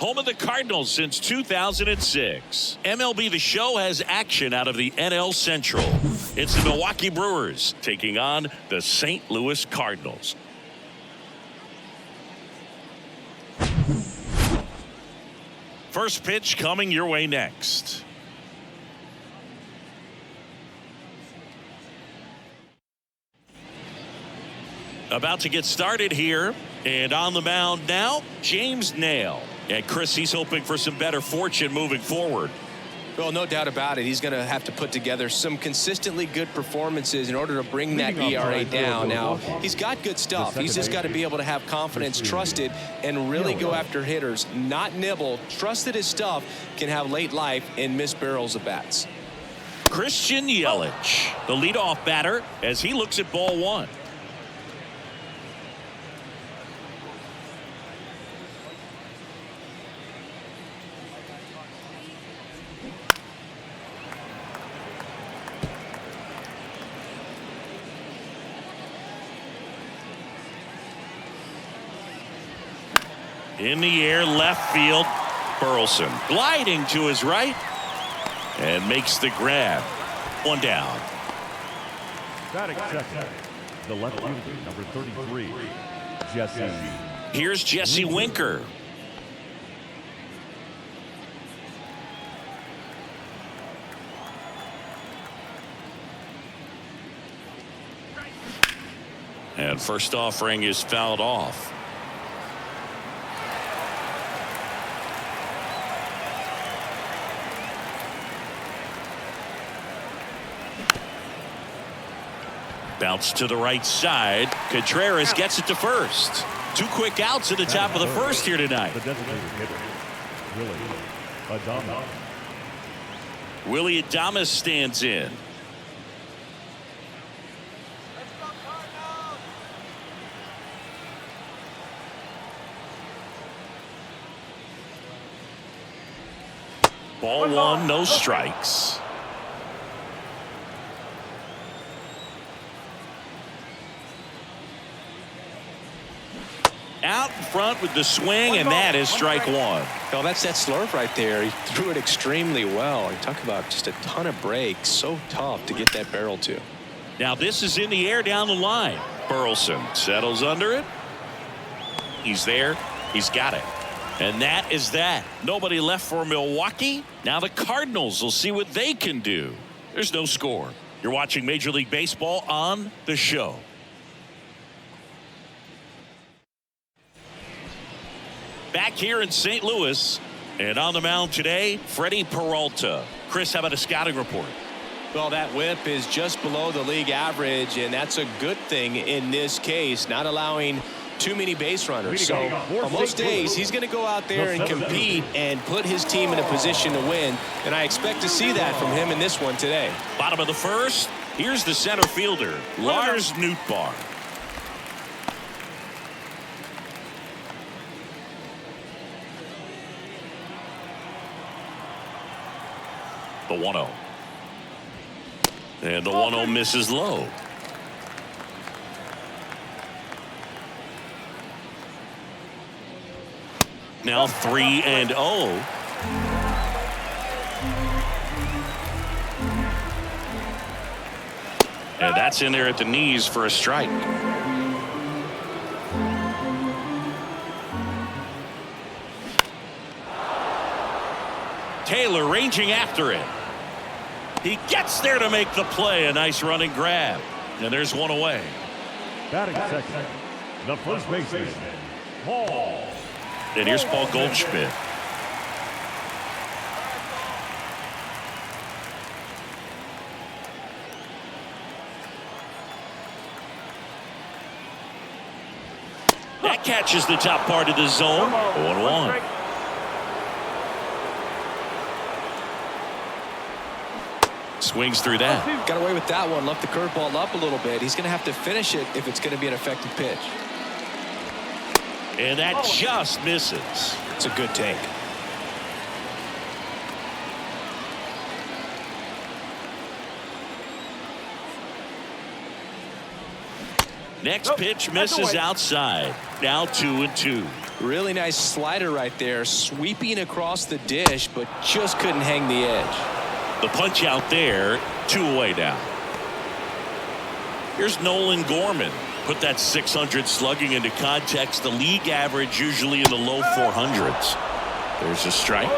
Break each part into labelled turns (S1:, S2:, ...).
S1: home of the Cardinals since 2006. MLB The Show has action out of the NL Central. It's the Milwaukee Brewers taking on the St. Louis Cardinals. First pitch coming your way next. About to get started here. And on the mound now, James Nail. And Chris, he's hoping for some better fortune moving forward.
S2: Well, no doubt about it. He's going to have to put together some consistently good performances in order to bring that ERA down. Now, he's got good stuff. He's just got to be able to have confidence, trust it, and really go after hitters, not nibble. Trust that his stuff can have late life and miss barrels of bats.
S1: Christian Yelich, the leadoff batter, as he looks at ball one. In the air, left field. Burleson gliding to his right and makes the grab. One down.
S3: Batting second, the left fielder, number 33, Jesse.
S1: Here's Jesse Winker. And first offering is fouled off. Bounce to the right side. Contreras gets it to first. Two quick outs at the top of the first here tonight.
S3: The designated hitter,
S1: Willie Adames stands in. Ball one, no strikes. Out in front with the swing, and that is strike one.
S2: Well, that's that slurve right there. He threw it extremely well. You talk about just a ton of breaks. So tough to get that barrel to.
S1: Now this is in the air down the line. Burleson settles under it. He's there. He's got it. And that is that. Nobody left for Milwaukee. Now the Cardinals will see what they can do. There's no score. You're watching Major League Baseball on the show. Back here in St. Louis, and on the mound today, Freddie Peralta. Chris, how about a scouting report?
S2: Well, that whip is just below the league average, and that's a good thing in this case, not allowing too many base runners. So on most days, he's going to go out there and compete and put his team in a position to win, and I expect to see that from him in this one today.
S1: Bottom of the first, here's the center fielder, Lars Nootbaar. The 1-0. And the 1-0 misses low. Now 3-0. And that's in there at the knees for a strike. Taylor ranging after it. He gets there to make the play. A nice running grab. And there's one away.
S3: Batting second, the first baseman, Paul.
S1: And here's Paul Goldschmidt. That catches the top part of the zone. 1-1. Swings through that.
S2: Got away with that one. Left the curveball up a little bit. He's going to have to finish it if it's going to be an effective pitch.
S1: And that just misses.
S2: It's a good take.
S1: Next pitch misses outside. Now 2-2.
S2: Really nice slider right there, sweeping across the dish, but just couldn't hang the edge.
S1: The punch out there, 2 away now. Here's Nolan Gorman. Put that 600 slugging into context. The league average usually in the low 400s. There's a strike.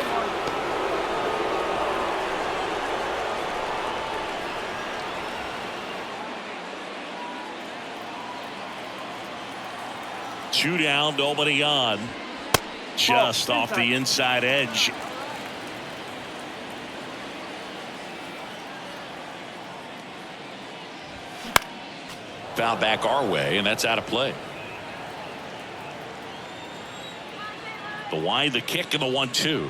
S1: Two down, nobody on. Just off the inside edge. Foul back our way, and that's out of play. The wide, the kick, and the 1-2.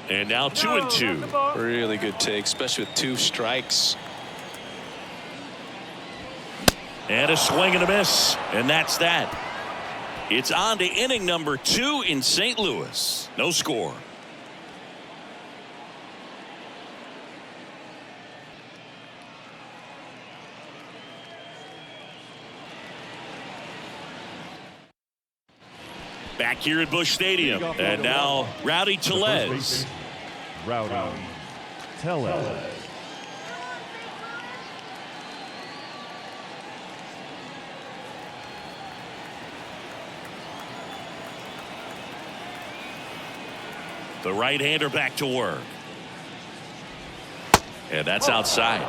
S1: And now 2-2.
S2: Really good take, especially with 2 strikes.
S1: And a swing and a miss. And that's that. It's on to inning number 2 in St. Louis. No score. Back here at Busch Stadium. And now Rowdy Tellez.
S3: Rowdy Tellez.
S1: The right-hander back to work. And that's outside.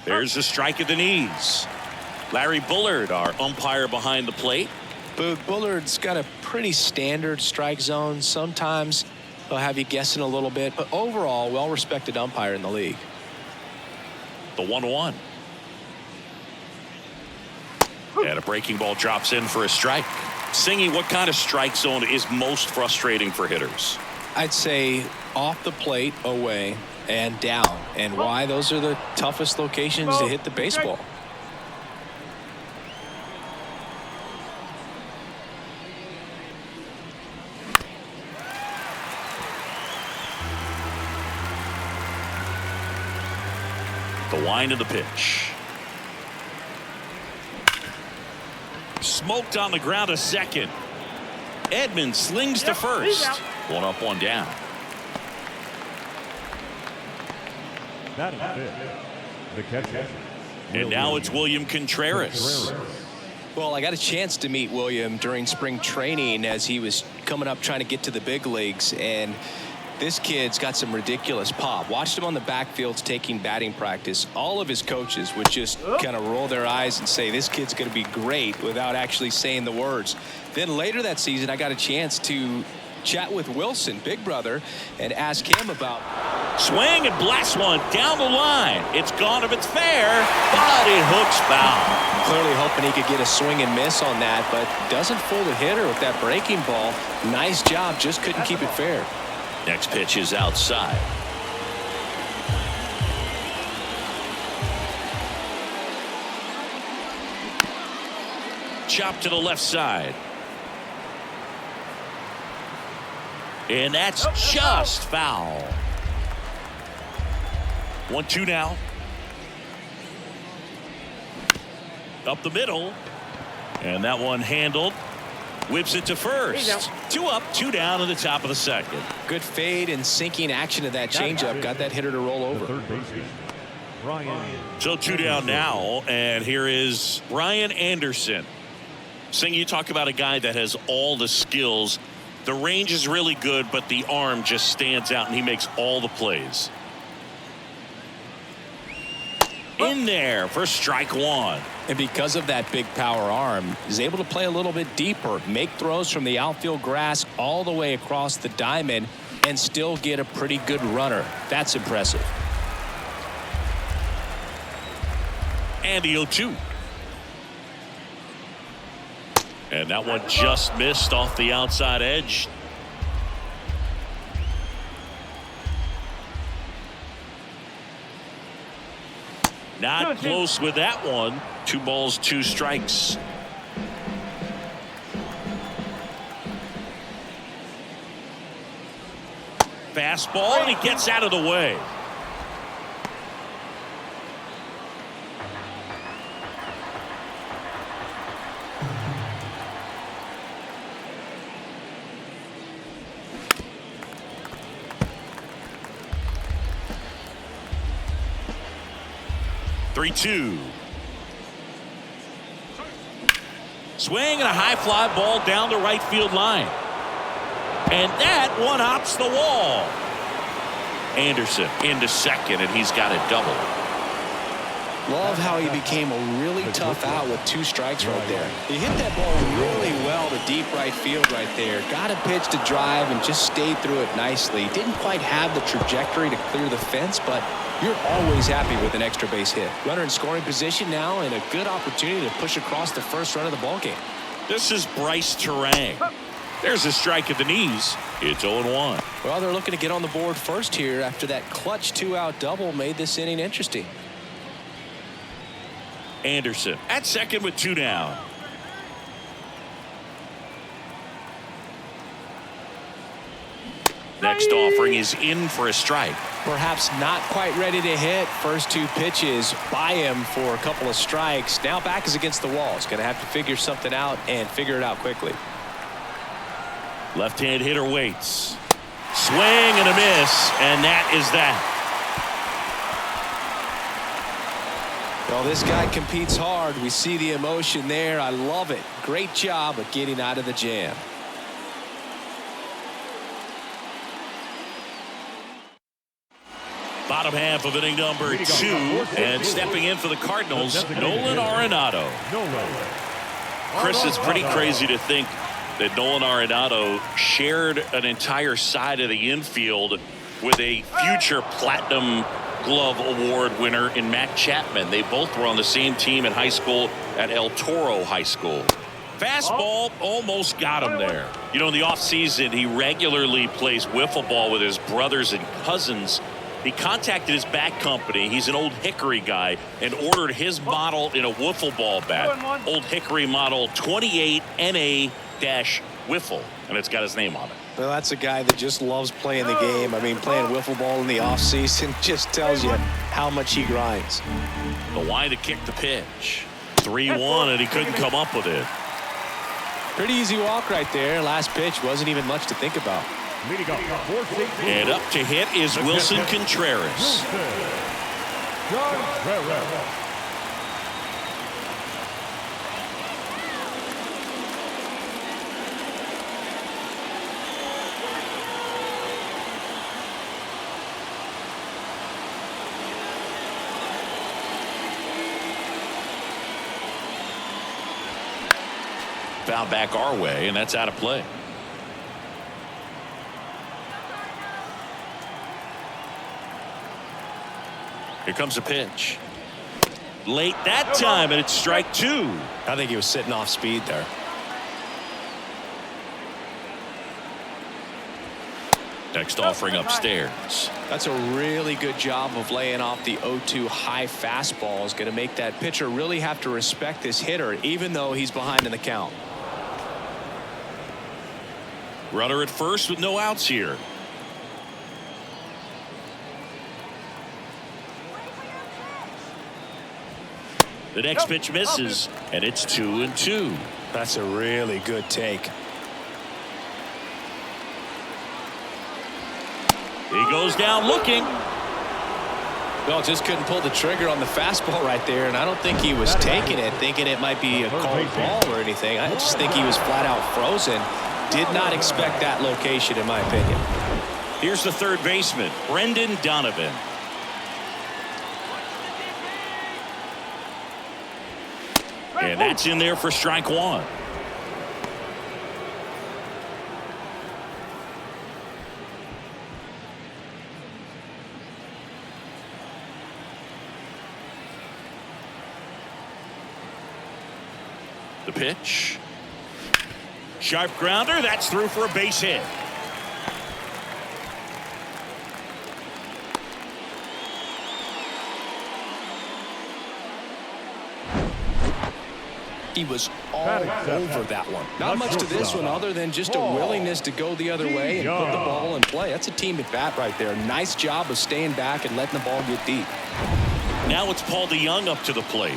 S1: There's a strike at the knees. Larry Bullard, our umpire behind the plate.
S2: Bullard's got a pretty standard strike zone. Sometimes he'll have you guessing a little bit, but overall, well-respected umpire in the league.
S1: The 1-1. And a breaking ball drops in for a strike. Singy, what kind of strike zone is most frustrating for hitters?
S2: I'd say off the plate, away, and down. And why? Those are the toughest locations to hit the baseball.
S1: The wind of the pitch. Smoked on the ground to second. Edmonds slings to first. 1 up, 1 down.
S3: Batting fifth, the catcher.
S1: And now it's William Contreras.
S2: Well, I got a chance to meet William during spring training as he was coming up trying to get to the big leagues, and this kid's got some ridiculous pop. Watched him on the backfields taking batting practice. All of his coaches would just kind of roll their eyes and say, this kid's going to be great, without actually saying the words. Then later that season, I got a chance to chat with Wilson, big brother, and ask him about.
S1: Swing and blast one down the line. It's gone if it's fair, but it hooks foul.
S2: Clearly hoping he could get a swing and miss on that, but doesn't fool the hitter with that breaking ball. Nice job, just couldn't keep it fair.
S1: Next pitch is outside. Chop to the left side. And that's just foul. 1-2 now. Up the middle. And that one handled. Whips it to first. 2 up, 2 down in the top of the second.
S2: Good fade and sinking action of that changeup. Got that hitter to roll over.
S3: Third baseman, Brian.
S1: So 2 down now, and here is Brian Anderson. Sing, you talk about a guy that has all the skills. The range is really good, but the arm just stands out, and he makes all the plays. In there for strike 1.
S2: And because of that big power arm, he's able to play a little bit deeper, make throws from the outfield grass all the way across the diamond, and still get a pretty good runner. That's impressive.
S1: And the 0-2. And that one just missed off the outside edge. Not close with that one. 2 balls, 2 strikes. fastball, and he gets out of the way. Three-two. Swing and a high fly ball down the right field line. And that one hops the wall. Anderson into second, and he's got a double.
S2: Love how he became a really tough out with 2 strikes right there. He hit that ball really well to deep right field right there. Got a pitch to drive and just stayed through it nicely. Didn't quite have the trajectory to clear the fence, but you're always happy with an extra base hit. Runner in scoring position now, and a good opportunity to push across the first run of the ballgame.
S1: This is Bryce Terang. There's a strike at the knees. It's 0-1.
S2: Well, they're looking to get on the board first here after that clutch 2-out double made this inning interesting.
S1: Anderson at second with 2 down. Next offering is in for a strike.
S2: Perhaps not quite ready to hit. First 2 pitches by him for a couple of strikes. Now back is against the wall. He's going to have to figure something out and figure it out quickly.
S1: Left-hand hitter waits. Swing and a miss, and that is that.
S2: Well, this guy competes hard. We see the emotion there. I love it. Great job of getting out of the jam.
S1: Bottom half of inning number 2, and stepping in for the Cardinals, Nolan Arenado. Chris, it's pretty crazy to think that Nolan Arenado shared an entire side of the infield with a future Platinum Glove Award winner in Matt Chapman. They both were on the same team in high school at El Toro High School. Fastball almost got him there. You know, in the offseason, he regularly plays wiffle ball with his brothers and cousins. He contacted his bat company. He's an Old Hickory guy, and ordered his model in a wiffle ball bat. Old Hickory model 28 NA-Wiffle, and it's got his name on it.
S2: Well, that's a guy that just loves playing the game. I mean, playing wiffle ball in the offseason just tells you how much he grinds.
S1: The line to kick the pitch. 3-1, and he couldn't come up with it.
S2: Pretty easy walk right there. Last pitch wasn't even much to think about.
S1: And up to hit is Wilson Contreras. Foul back our way, and that's out of play. Here comes a pitch. Late that time, and it's strike 2.
S2: I think he was sitting off speed there.
S1: Next offering upstairs.
S2: That's a really good job of laying off the 0-2 high fastball. Is going to make that pitcher really have to respect this hitter, even though he's behind in the count.
S1: Runner at first with no outs here. The next pitch misses, and it's 2-2.
S2: That's a really good take.
S1: He goes down looking.
S2: Well, just couldn't pull the trigger on the fastball right there, and I don't think he was taking it, thinking it might be a called ball or anything. I just think he was flat out frozen. Did not expect that location, in my opinion.
S1: Here's the third baseman, Brendan Donovan. And that's in there for strike 1. The pitch. Sharp grounder. That's through for a base hit.
S2: He was all over that one. Not much to this one other than just a willingness to go the other way and put the ball in play. That's a team at bat right there. Nice job of staying back and letting the ball get deep.
S1: Now it's Paul DeYoung up to the plate.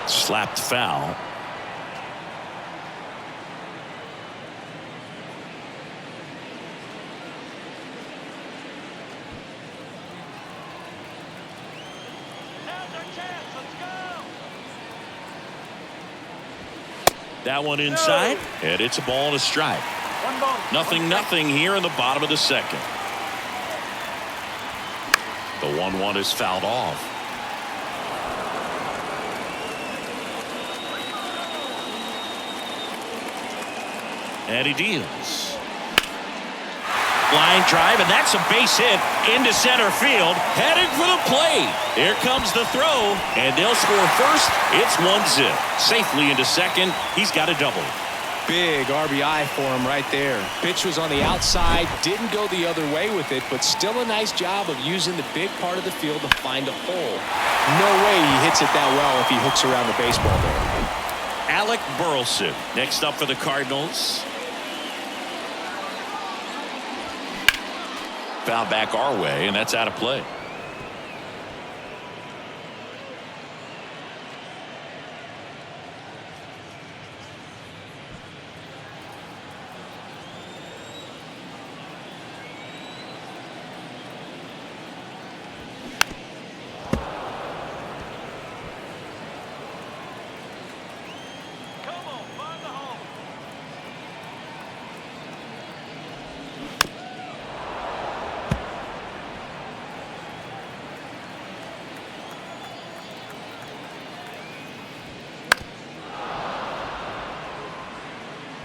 S1: Slapped foul. That one inside, and it's a ball and a strike. 0-0 here in the bottom of the second. The 1-1 is fouled off. And he deals. Line drive, and that's a base hit into center field, headed for the plate. Here comes the throw, and they'll score first. It's 1-0. Safely into second. He's got a double.
S2: Big RBI for him right there. Pitch was on the outside, didn't go the other way with it, but still a nice job of using the big part of the field to find a hole. No way he hits it that well if he hooks around the baseball there.
S1: Alec Burleson next up for the Cardinals. Foul back our way, and that's out of play.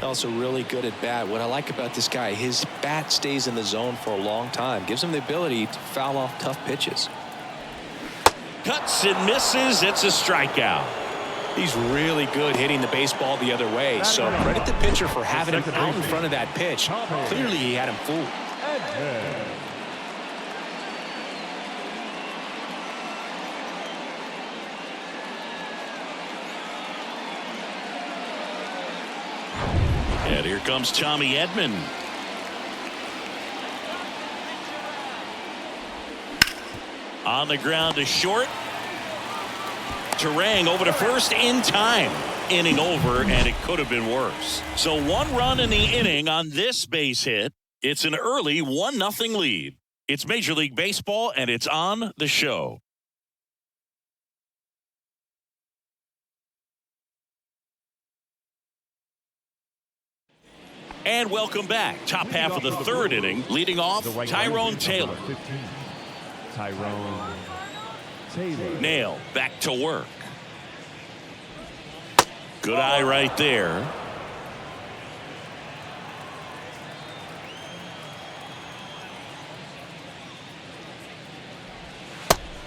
S2: Also really good at bat. What I like about this guy, his bat stays in the zone for a long time. Gives him the ability to foul off tough pitches.
S1: Cuts and misses. It's a strikeout.
S2: He's really good hitting the baseball the other way. So credit the pitcher for having him out in front of that pitch. Clearly he had him fooled.
S1: And here comes Tommy Edman. On the ground to short. Terang over to first in time. Inning over, and it could have been worse. So 1 run in the inning on this base hit. It's an early 1-0 lead. It's Major League Baseball, and it's on the show. And welcome back. Top half of the third inning. Leading off, Tyrone Taylor.
S3: Tyrone Taylor.
S1: Nail back to work. Good eye right there.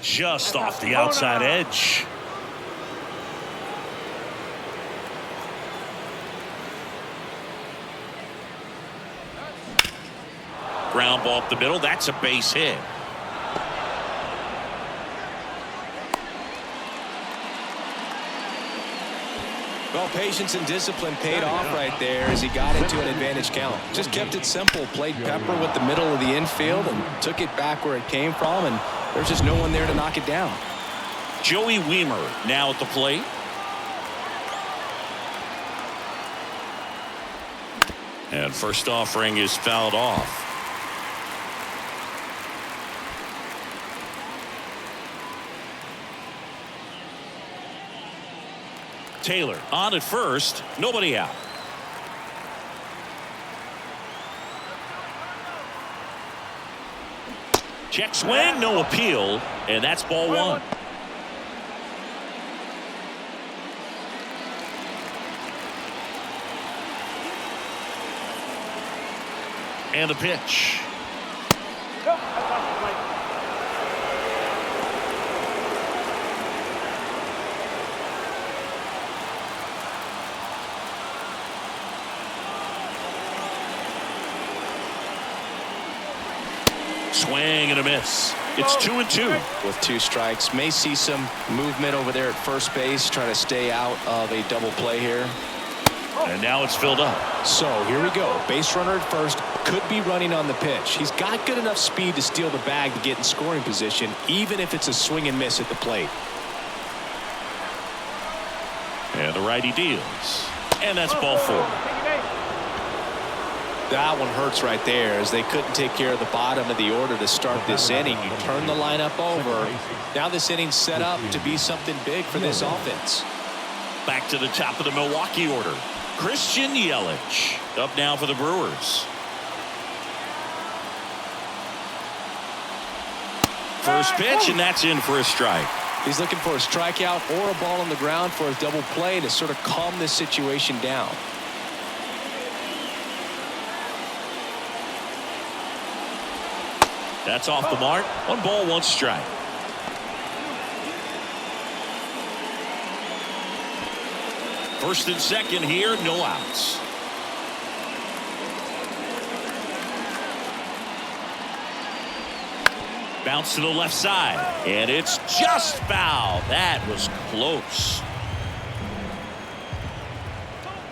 S1: Just off the outside edge. Ground ball up the middle. That's a base hit.
S2: Well, patience and discipline paid off right there as he got into an advantage count. Just kept it simple. Played pepper with the middle of the infield and took it back where it came from, and there's just no one there to knock it down.
S1: Joey Weimer now at the plate. And first offering is fouled off. Taylor on at first, nobody out. Check swing, no appeal, and that's ball 1. And the pitch. swing and a miss. It's 2-2.
S2: With 2 strikes, may see some movement over there at first base, trying to stay out of a double play here.
S1: And now it's filled up.
S2: So here we go. Base runner at first, could be running on the pitch. He's got good enough speed to steal the bag to get in scoring position, even if it's a swing and miss at the plate.
S1: And the righty deals. And that's ball 4.
S2: That one hurts right there, as they couldn't take care of the bottom of the order to start this inning. You turn the lineup over. Now this inning's set up to be something big for this offense.
S1: Back to the top of the Milwaukee order. Christian Yelich up now for the Brewers. First pitch, and that's in for a strike.
S2: He's looking for a strikeout or a ball on the ground for a double play to sort of calm this situation down.
S1: That's off the mark. 1 ball, 1 strike. First and second here, no outs. Bounce to the left side, and it's just foul. That was close.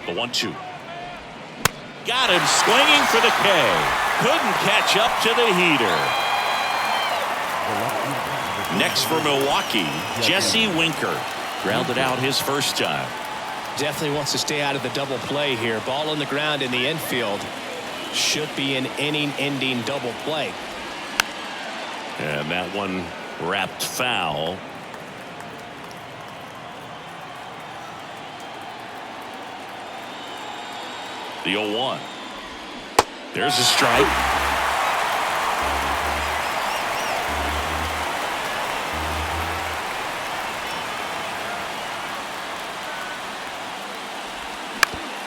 S1: The 1-2. Got him swinging for the K. Couldn't catch up to the heater. Next for Milwaukee, Jesse Winker. Grounded out his first time.
S2: Definitely wants to stay out of the double play here. Ball on the ground in the infield. Should be an inning-ending double play.
S1: And that one wrapped foul. The 0-1. There's a strike.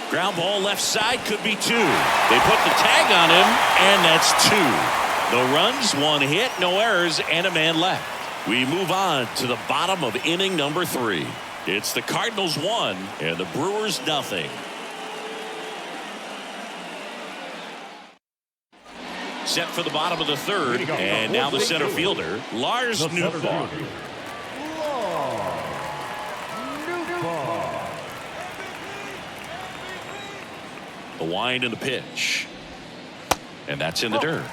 S1: Ground ball left side, could be 2. They put the tag on him, and that's 2. No runs, 1 hit, no errors, and a man left. We move on to the bottom of inning number 3. It's the Cardinals 1 and the Brewers nothing. Set for the bottom of the 3rd, and now the center fielder, Lars Nootbaar. The wind and the pitch. And that's in the dirt.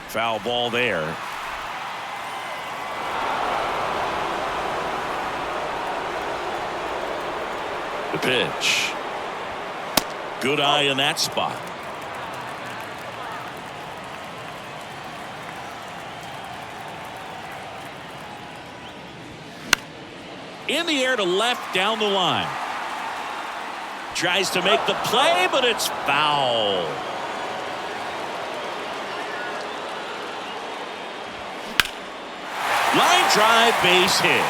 S1: Foul ball there. The pitch. Good eye in that spot. In the air to left, down the line. Tries to make the play, but it's foul. Line drive, base hit.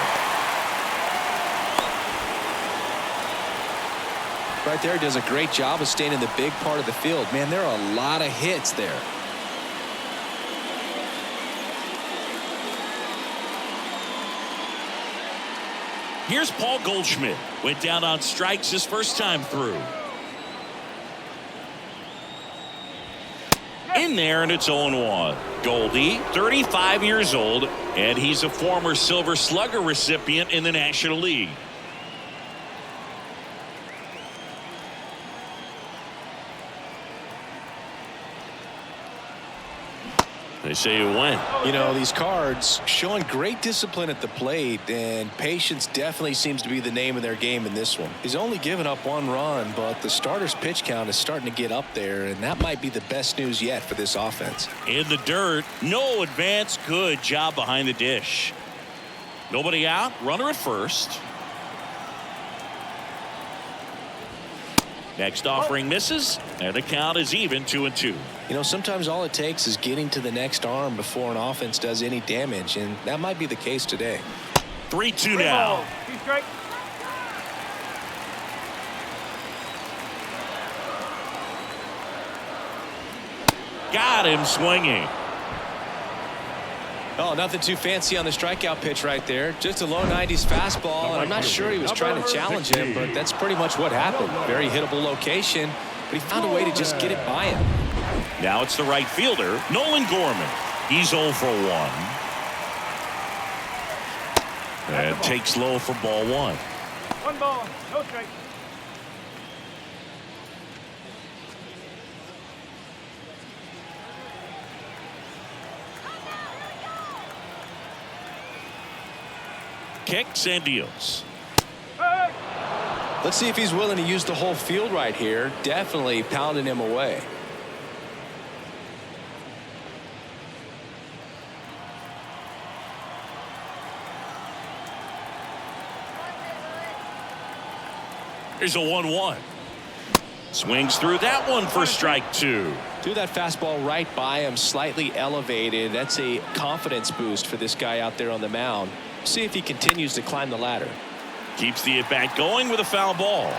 S2: Right there, does a great job of staying in the big part of the field. Man, there are a lot of hits there.
S1: Here's Paul Goldschmidt. Went down on strikes his first time through. In there, and it's 0-1. Goldie, 35 years old, and he's a former Silver Slugger recipient in the National League. They say it went.
S2: You know, these Cards showing great discipline at the plate, and patience definitely seems to be the name of their game in this one. He's only given up 1 run, but the starter's pitch count is starting to get up there, and that might be the best news yet for this offense.
S1: In the dirt, no advance. Good job behind the dish. Nobody out, runner at first. Next offering misses, and the count is even 2-2.
S2: You know, sometimes all it takes is getting to the next arm before an offense does any damage, and that might be the case today.
S1: 3-2 now. Got him swinging.
S2: Oh, nothing too fancy on the strikeout pitch right there. Just a low 90s fastball, and I'm not sure he was trying to challenge him, but that's pretty much what happened. Very hittable location, but he found a way to just get it by him.
S1: Now it's the right fielder, Nolan Gorman. He's 0 for 1. And takes low for ball 1.
S3: 1 ball, no strike.
S1: Kicks and deals.
S2: Let's see if he's willing to use the whole field right here. Definitely pounding him away.
S1: Here's a 1-1. Swings through that one for strike 2.
S2: Threw that fastball right by him, slightly elevated. That's a confidence boost for this guy out there on the mound. See if he continues to climb the ladder.
S1: Keeps the at-bat going with a foul ball.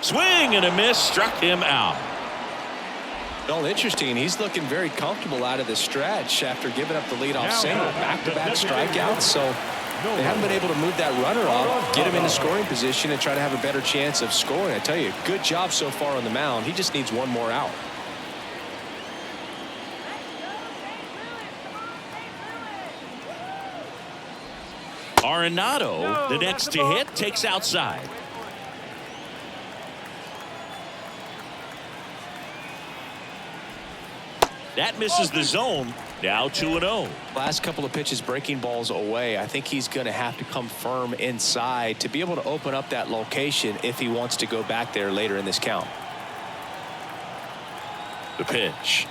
S1: Swing and a miss, struck him out.
S2: Well, interesting. He's looking very comfortable out of the stretch after giving up the leadoff single. Back-to-back strikeouts, so they haven't been able to move that runner off, get him in a scoring position, and try to have a better chance of scoring. I tell you, good job so far on the mound. He just needs one more out.
S1: Arenado, the next to hit, takes outside. That misses the zone. Now 2-0.
S2: Last couple of pitches breaking balls away. I think he's going to have to come firm inside to be able to open up that location if he wants to go back there later in this count.
S1: The pitch.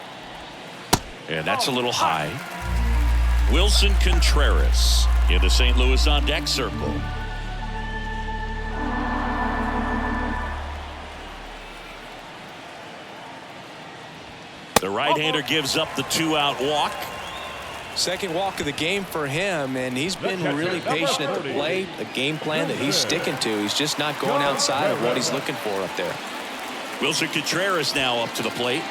S1: And that's a little high. Wilson Contreras in the St. Louis on deck circle. The right-hander gives up the 2-out walk.
S2: Second walk of the game for him, and he's been really patient at the plate. A game plan that he's sticking to. He's just not going outside of what he's looking for up there.
S1: Wilson Contreras now up to the plate.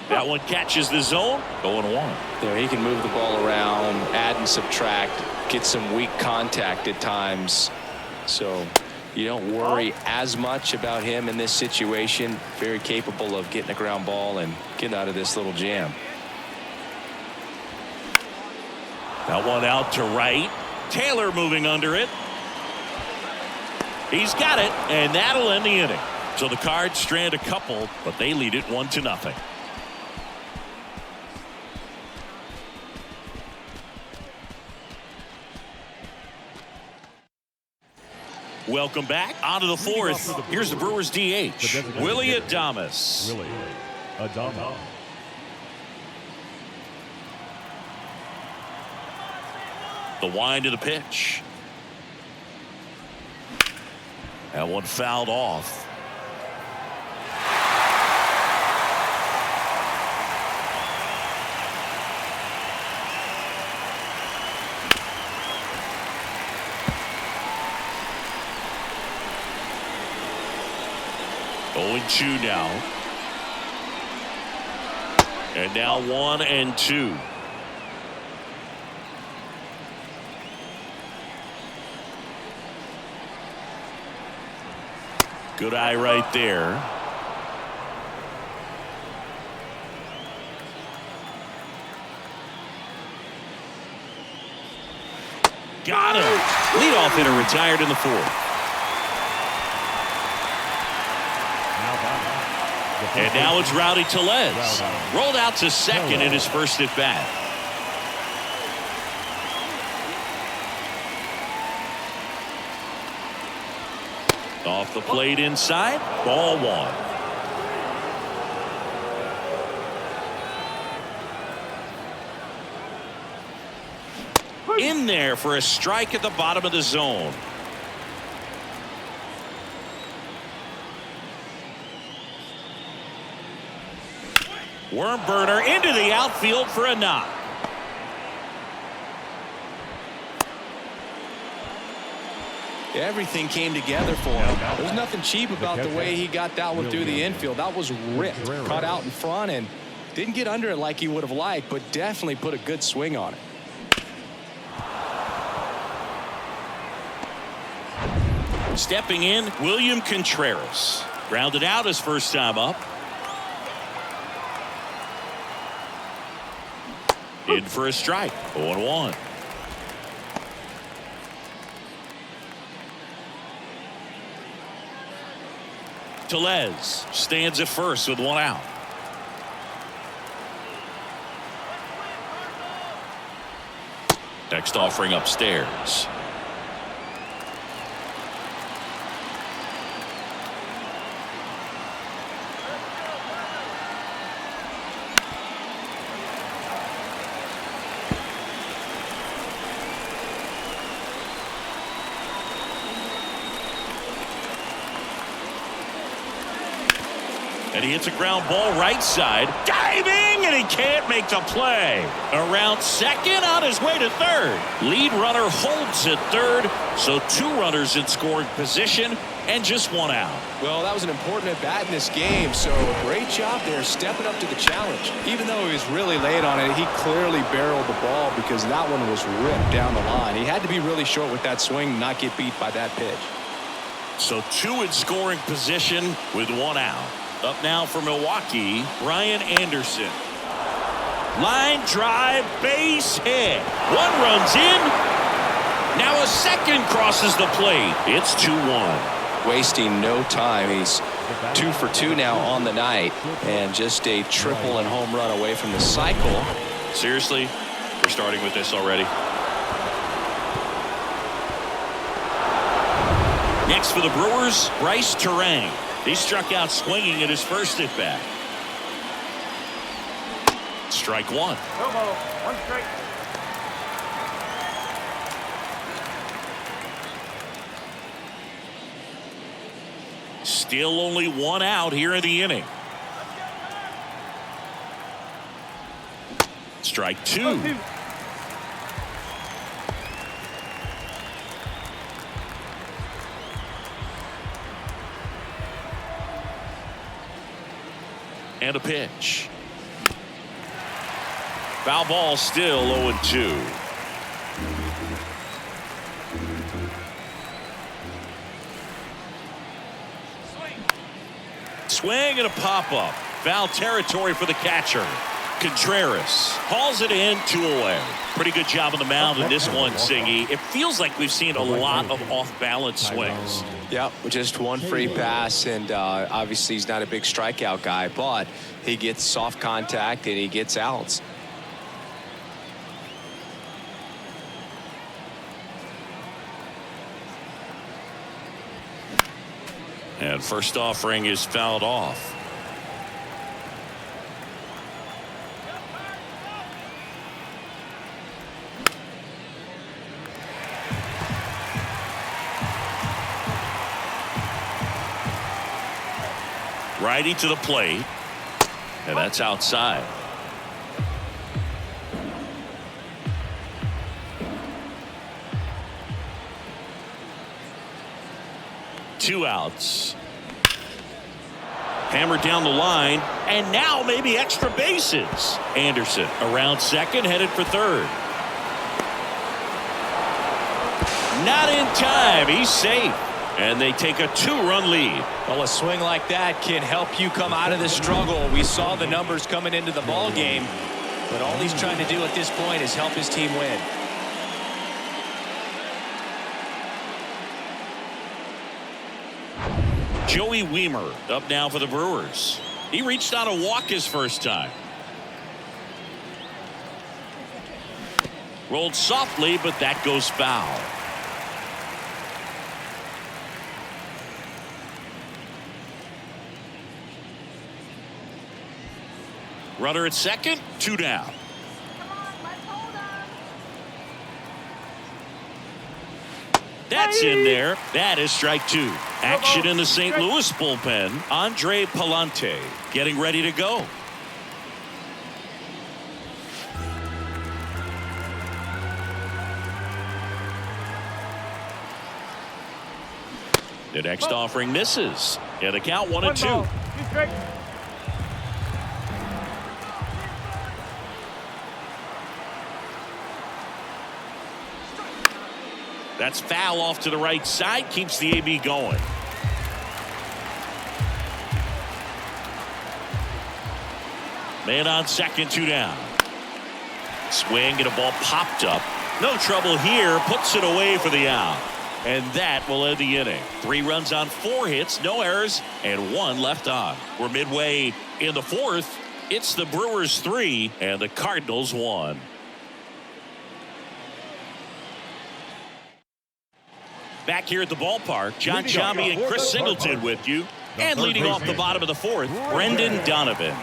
S1: That one catches the zone. 0-1.
S2: There, he can move the ball around, add and subtract, get some weak contact at times. So you don't worry as much about him in this situation. Very capable of getting a ground ball and getting out of this little jam.
S1: That one out to right. Taylor moving under it. He's got it, and that'll end the inning. So the Cards strand a couple, but they lead it 1-0. Welcome back. On to the fourth. Here's the Brewers DH, Willy Adames.
S3: Willy Adames.
S1: The wind of the pitch. That one fouled off. Oh, 0-2 now. And now 1-2. Good eye right there. Got him. Leadoff hitter retired in the fourth. And now it's Rowdy Tellez. Rolled out to second in his first at bat. Off the plate inside. Ball 1. In there for a strike at the bottom of the zone. Worm burner into the outfield for a knock.
S2: Everything came together for him. There's nothing cheap about the way he got that one through the infield. That was ripped, cut out in front, and didn't get under it like he would have liked, but definitely put a good swing on it.
S1: Stepping in, William Contreras. Grounded out his first time up. In for a strike. 0-1. Tellez stands at first with one out. Next offering upstairs. And he hits a ground ball right side. Diving, and he can't make the play. Around second, on his way to third. Lead runner holds at third. So 2 runners in scoring position and just 1 out.
S2: Well, that was an important at bat in this game. So great job there stepping up to the challenge. Even though he was really late on it, he clearly barreled the ball because that one was ripped down the line. He had to be really short with that swing, not get beat by that pitch.
S1: So 2 in scoring position with 1 out. Up now for Milwaukee, Brian Anderson. Line drive, base hit. 1 runs in. Now a second crosses the plate. It's 2-1.
S2: Wasting no time. He's 2 for 2 now on the night, and just a triple and home run away from the cycle.
S1: Seriously, we're starting with this already. Next for the Brewers, Bryce Terang. He struck out swinging at his first at bat. Strike 1.
S3: No ball, 1 strike.
S1: Still only 1 out here in the inning. Strike 2. And a pitch. Foul ball, still 0-2. Swing and a pop-up. Foul territory for the catcher. Contreras hauls it in, 2 away. Pretty good job on the mound in this one, Singy. It feels like we've seen a lot of off-balance swings.
S2: Yep, just 1 free pass, and obviously he's not a big strikeout guy, but he gets soft contact and he gets outs.
S1: And first offering is fouled off. Righty to the plate, and that's outside. Two outs. Hammered down the line, and now maybe extra bases. Anderson around second, headed for third. Not in time. He's safe. And they take a 2-run lead.
S4: Well, a swing like that can help you come out of the struggle. We saw the numbers coming into the ball game, but all he's trying to do at this point is help his team win.
S1: Joey Wiemer up now for the Brewers. He reached on a walk his first time. Rolled softly, but that goes foul. Runner at second, 2 down. That's in there. That is strike 2. Action in the St. Louis bullpen. Andre Palante getting ready to go. The next offering misses. And the count 1-2.
S3: 2 strike.
S1: That's foul off to the right side. Keeps the AB going. Man on second, 2 down. Swing and a ball popped up. No trouble here. Puts it away for the out. And that will end the inning. 3 runs on 4 hits, no errors, and 1 left on. We're midway in the 4th. It's the Brewers 3 and the Cardinals 1. Back here at the ballpark, John Chambi and Chris Singleton with you. And leading off the bottom of the 4th, Brendan Donovan.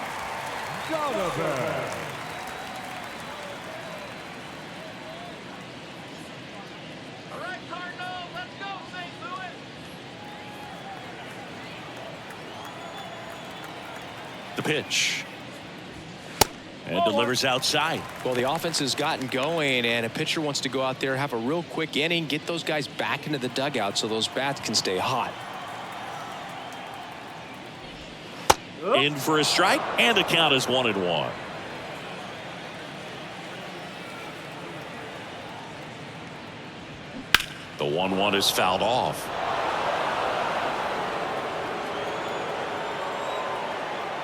S1: The pitch. And delivers outside.
S2: Well, the offense has gotten going, and a pitcher wants to go out there, have a real quick inning, get those guys back into the dugout so those bats can stay hot.
S1: In for a strike, and the count is 1-1. The 1-1 is fouled off.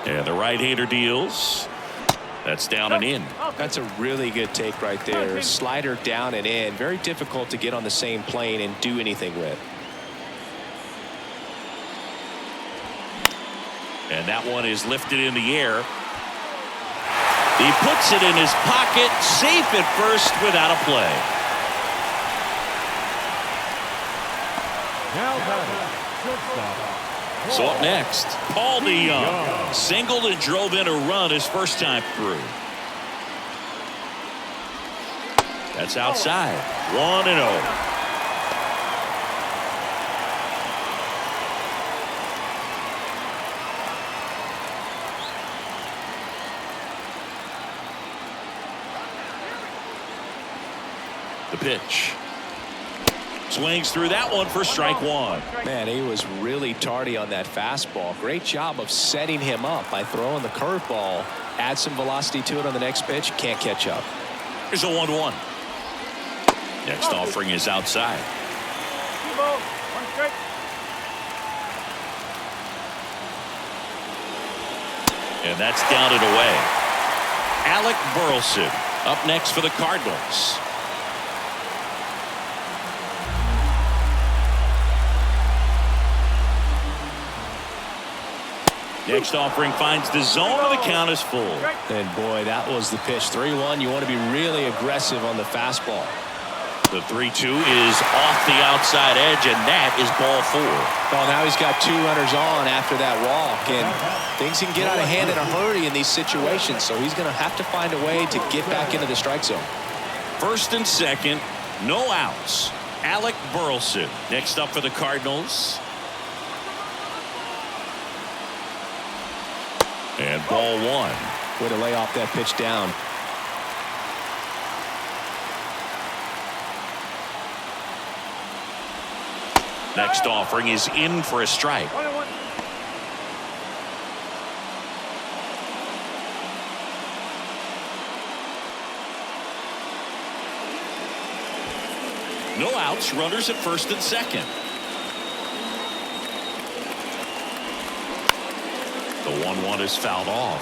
S1: And the right-hander deals. That's down and in.
S2: That's a really good take right there. Slider down and in. Very difficult to get on the same plane and do anything with.
S1: And that one is lifted in the air. He puts it in his pocket, safe at first without a play.
S3: Now shortstop.
S1: So up next, Paul DeYoung singled and drove in a run his first time through. That's outside. 1-0. The pitch. Swings through that one for strike 1.
S2: Man, he was really tardy on that fastball. Great job of setting him up by throwing the curveball. Add some velocity to it on the next pitch. Can't catch up.
S1: Here's a 1-1. Next offering is outside.
S3: 2 balls, 1 strike.
S1: And that's down and away. Alec Burleson up next for the Cardinals. Next offering finds the zone, and the count is full.
S2: And boy, that was the pitch. 3-1. You want to be really aggressive on the fastball.
S1: The 3-2 is off the outside edge, and that is ball 4.
S2: Well, now he's got 2 runners on after that walk, and things can get out of hand in a hurry in these situations, so he's going to have to find a way to get back into the strike zone.
S1: First and second, no outs. Alec Burleson next up for the Cardinals. And ball 1.
S2: Way to lay off that pitch down.
S1: Next offering is in for a strike.
S3: 1-1.
S1: No outs, runners at first and second. The 1-1 is fouled off.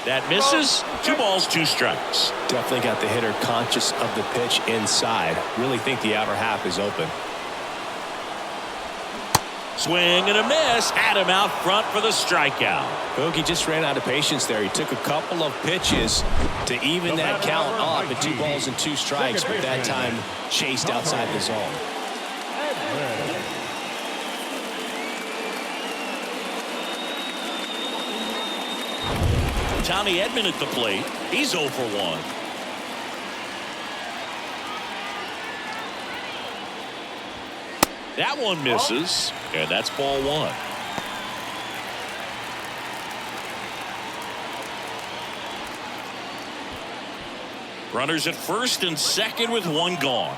S1: That misses. 2 balls, 2 strikes.
S2: Definitely got the hitter conscious of the pitch inside. Really think the outer half is open.
S1: Swing and a miss. Had him out front for the strikeout.
S2: Bogey just ran out of patience there. He took a couple of pitches to even that count up at 2 balls and 2 strikes, but that time chased outside the zone.
S1: Tommy Edman at the plate. He's 0 for 1. That one misses, and that's ball 1. Runners at first and second with one gone.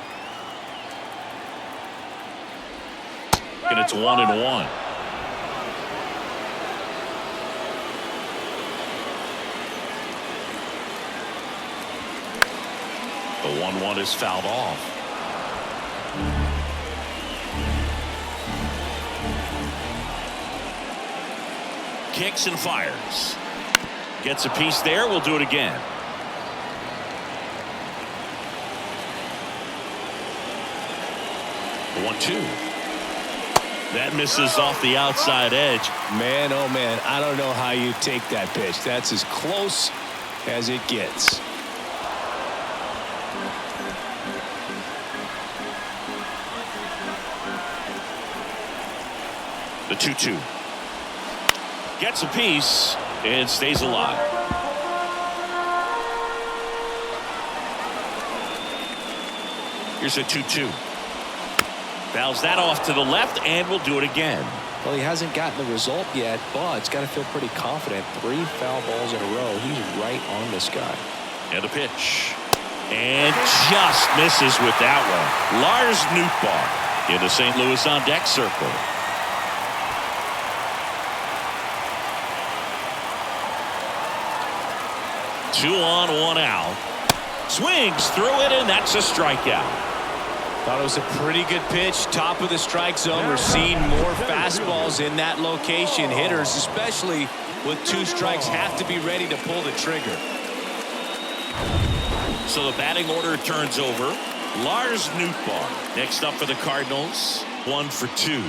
S1: And it's 1-1. The 1-1 is fouled off. Kicks and fires. Gets a piece there. We'll do it again. The 1-2. That misses off the outside edge.
S2: Man, oh man, I don't know how you take that pitch. That's as close as it gets.
S1: The 2-2. Gets a piece and stays alive. Here's a 2-2. Fouls that off to the left, and we'll do it again.
S2: Well, he hasn't gotten the result yet, but he's got to feel pretty confident. 3 foul balls in a row. He's right on this guy.
S1: And the pitch. And just misses with that one. Lars Nootbaar in the St. Louis on deck circle. Two on, one out. Swings through it, and that's a strikeout.
S4: Thought it was a pretty good pitch. Top of the strike zone. We're seeing more fastballs in that location. Hitters, especially with 2 strikes, have to be ready to pull the trigger.
S1: So the batting order turns over. Lars Nootbaar next up for the Cardinals. 1 for 2.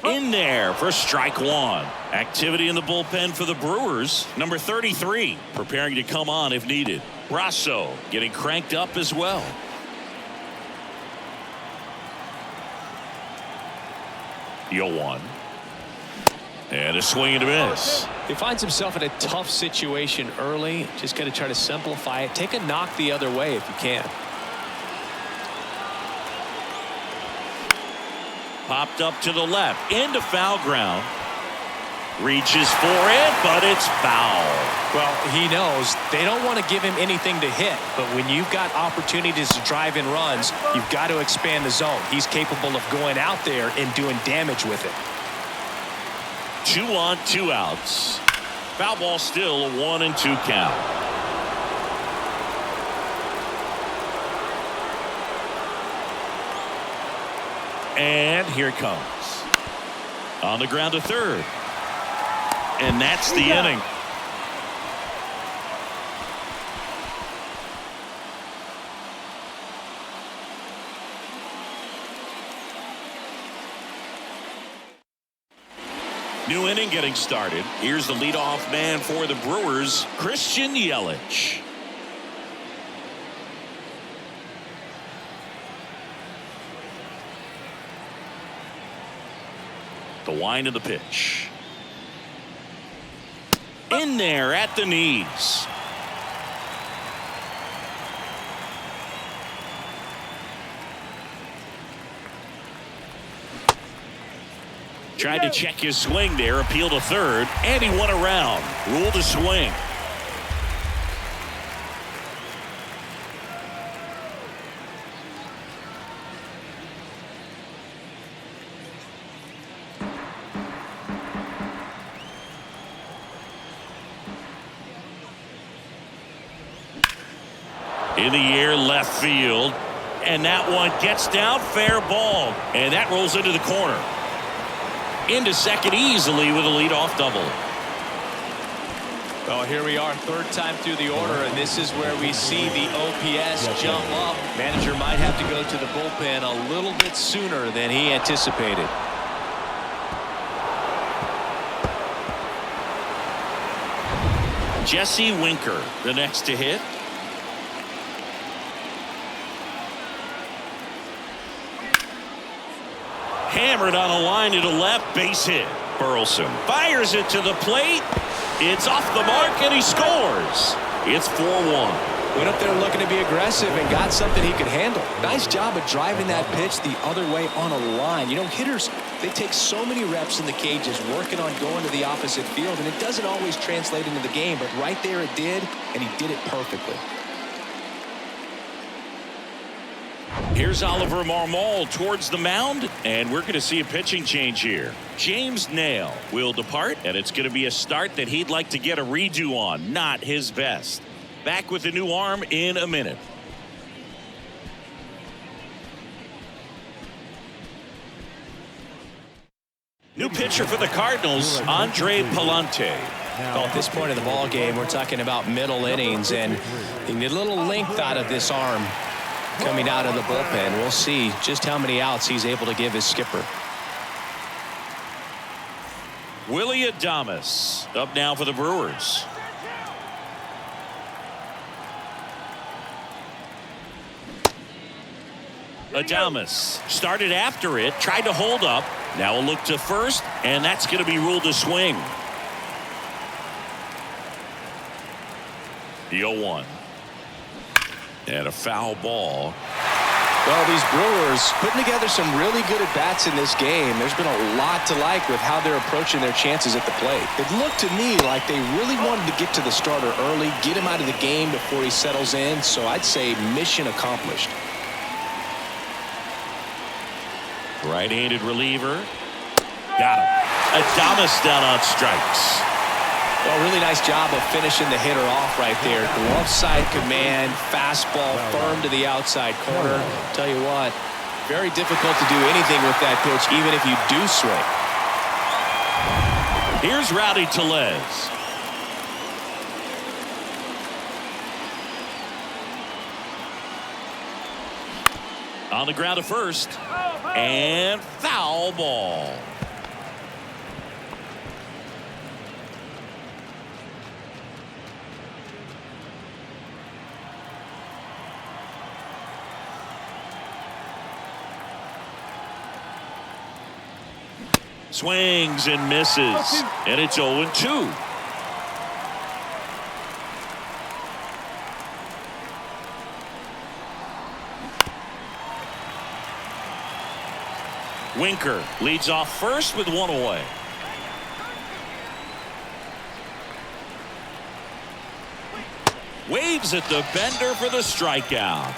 S1: In there for strike 1. Activity in the bullpen for the Brewers. Number 33 preparing to come on if needed. Brasso getting cranked up as well. The 0-1. And a swing and a miss.
S2: He finds himself in a tough situation early. Just got to try to simplify it. Take a knock the other way if you can.
S1: Popped up to the left into foul ground. Reaches for it, but it's foul.
S4: Well, he knows they don't want to give him anything to hit, but when you've got opportunities to drive in runs, you've got to expand the zone. He's capable of going out there and doing damage with it.
S1: 2 on, 2 outs. Foul ball still, a 1-2 count. And here it comes. On the ground to third. And that's the inning. New inning getting started. Here's the leadoff man for the Brewers, Christian Yelich. The wind of the pitch. In there at the knees. Tried to check his swing there, appeal to third, and he went around. Ruled a swing. In the air, left field, and that one gets down, fair ball, and that rolls into the corner. Into second easily with a leadoff double.
S4: Well, here we are, 3rd time through the order, and this is where we see the OPS jump up. Manager might have to go to the bullpen a little bit sooner than he anticipated.
S1: Jesse Winker, the next to hit. Hammered on a line to the left, base hit. Burleson fires it to the plate. It's off the mark, and he scores. It's 4-1.
S2: Went up there looking to be aggressive and got something he could handle. Nice job of driving that pitch the other way on a line. You know, hitters, they take so many reps in the cages working on going to the opposite field, and it doesn't always translate into the game, but right there it did, and he did it perfectly.
S1: Here's Oliver Marmol towards the mound, and we're going to see a pitching change here. James Nail will depart, and it's going to be a start that he'd like to get a redo on. Not his best. Back with the new arm in a minute. New pitcher for the Cardinals, Andre Palante.
S4: Well, at this point of the ball game, we're talking about middle innings, and you need a little length out of this arm coming out of the bullpen. We'll see just how many outs he's able to give his skipper.
S1: Willie Adames up now for the Brewers. Adames started after it, tried to hold up. Now a look to first, and that's going to be ruled a swing. The 0-1. And a foul ball.
S2: Well, these Brewers putting together some really good at-bats in this game. There's been a lot to like with how they're approaching their chances at the plate. It looked to me like they really wanted to get to the starter early, get him out of the game before he settles in. So I'd say mission accomplished.
S1: Right-handed reliever. Got him. Adames down on strikes.
S2: Well, really nice job of finishing the hitter off right there. Glove side command, fastball firm to the outside corner. Tell you what, very difficult to do anything with that pitch, even if you do swing.
S1: Here's Rowdy Tellez. On the ground to first. And foul ball. Swings and misses. And it's 0-2. Winker leads off first with one away. Waves at the bender for the strikeout.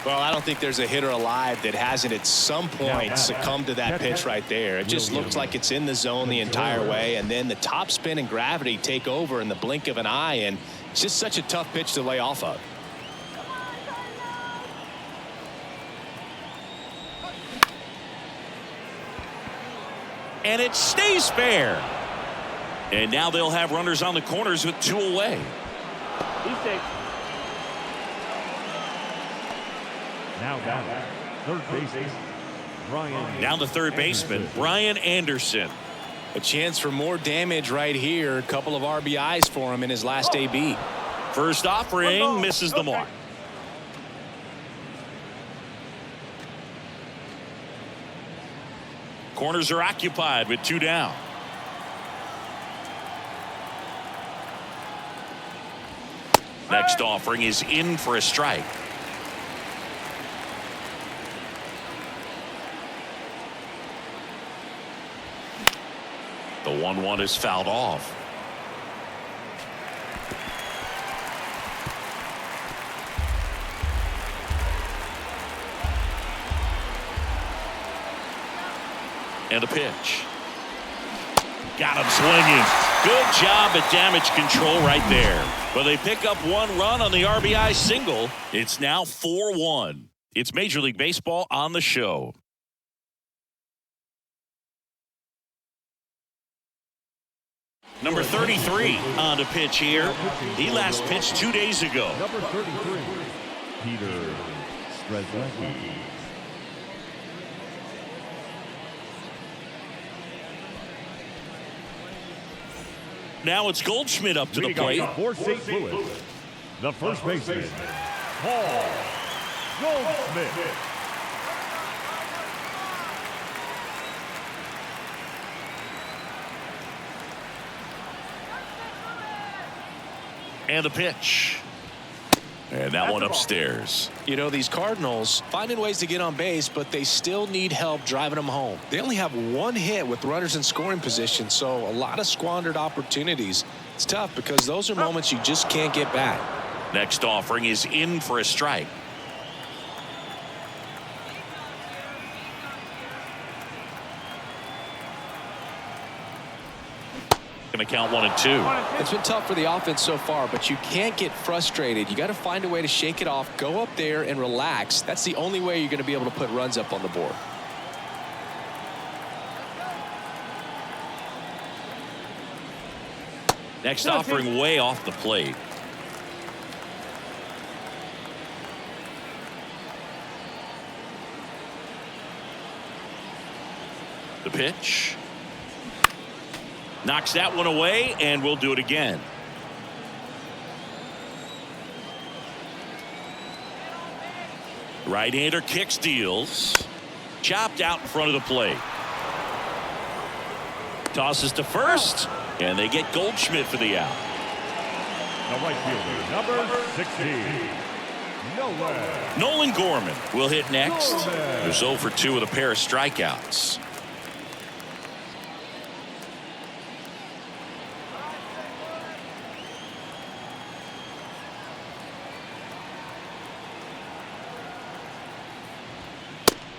S2: Well, I don't think there's a hitter alive that hasn't at some point succumbed to that pitch right there. It just looks like it's in the zone the entire way, and then the top spin and gravity take over in the blink of an eye, and it's just such a tough pitch to lay off of.
S1: And it stays fair. And now they'll have runners on the corners with two away.
S3: He's safe. Now down third baseman, Brian.
S1: Down to third baseman, Brian Anderson.
S2: A chance for more damage right here. A couple of RBIs for him in his last AB.
S1: First offering misses the mark. Corners are occupied with two down. Next offering is in for a strike. The 1-1 is fouled off. And a pitch. Got him swinging. Good job at damage control right there. But they pick up one run on the RBI single. It's now 4-1. It's Major League Baseball on the show. Number 33 on the pitch here. He last pitched 2 days ago.
S3: Number 33, Peter Strzelecki.
S1: Now it's Goldschmidt up to the plate.
S3: For St. Louis, the first baseman, Paul Goldschmidt.
S1: And a pitch. And that one upstairs.
S4: You know, these Cardinals finding ways to get on base, but they still need help driving them home. They only have one hit with runners in scoring position, so a lot of squandered opportunities. It's tough because those are moments you just can't get back.
S1: Next offering is in for a strike. Going to count 1-2.
S4: It's been tough for the offense so far, but you can't get frustrated. You got to find a way to shake it off, go up there and relax. That's the only way you're going to be able to put runs up on the board.
S1: Next offering way off the plate. The pitch. Knocks that one away, and we'll do it again. Right-hander kicks, deals. Chopped out in front of the plate. Tosses to first, and they get Goldschmidt for the out.
S3: The right fielder, number 16.
S1: Nolan Gorman will hit next. There's 0 for 2 with a pair of strikeouts.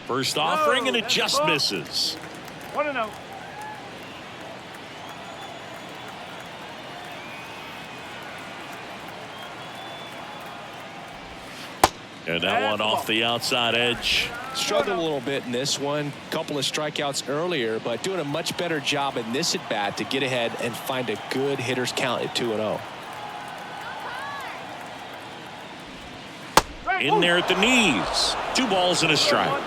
S1: First offering, and it just misses.
S5: 1-0.
S1: And that one off the outside edge.
S4: Struggled a little bit in this one. Couple of strikeouts earlier, but doing a much better job in this at bat to get ahead and find a good hitter's count at 2-0.
S1: In there at the knees. 2 balls and a strike.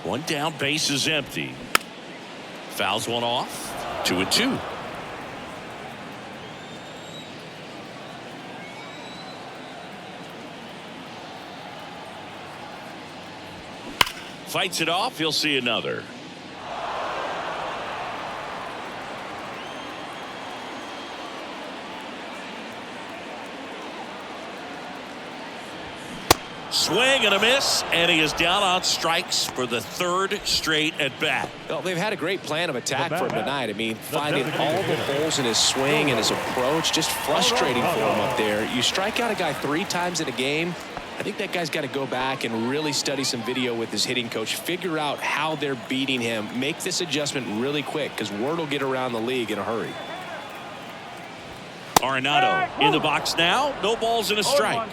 S1: One down, base is empty. Fouls one off. 2-2. Fights it off. He'll see another. Swing and a miss, and he is down on strikes for the 3rd straight at bat.
S4: Well, they've had a great plan of attack for him tonight. I mean, finding all the holes in his swing and his approach, just frustrating for him up there. You strike out a guy 3 times in a game. I think that guy's got to go back and really study some video with his hitting coach, figure out how they're beating him, make this adjustment really quick because word will get around the league in a hurry.
S1: Arenado in the box now. No balls and a strike.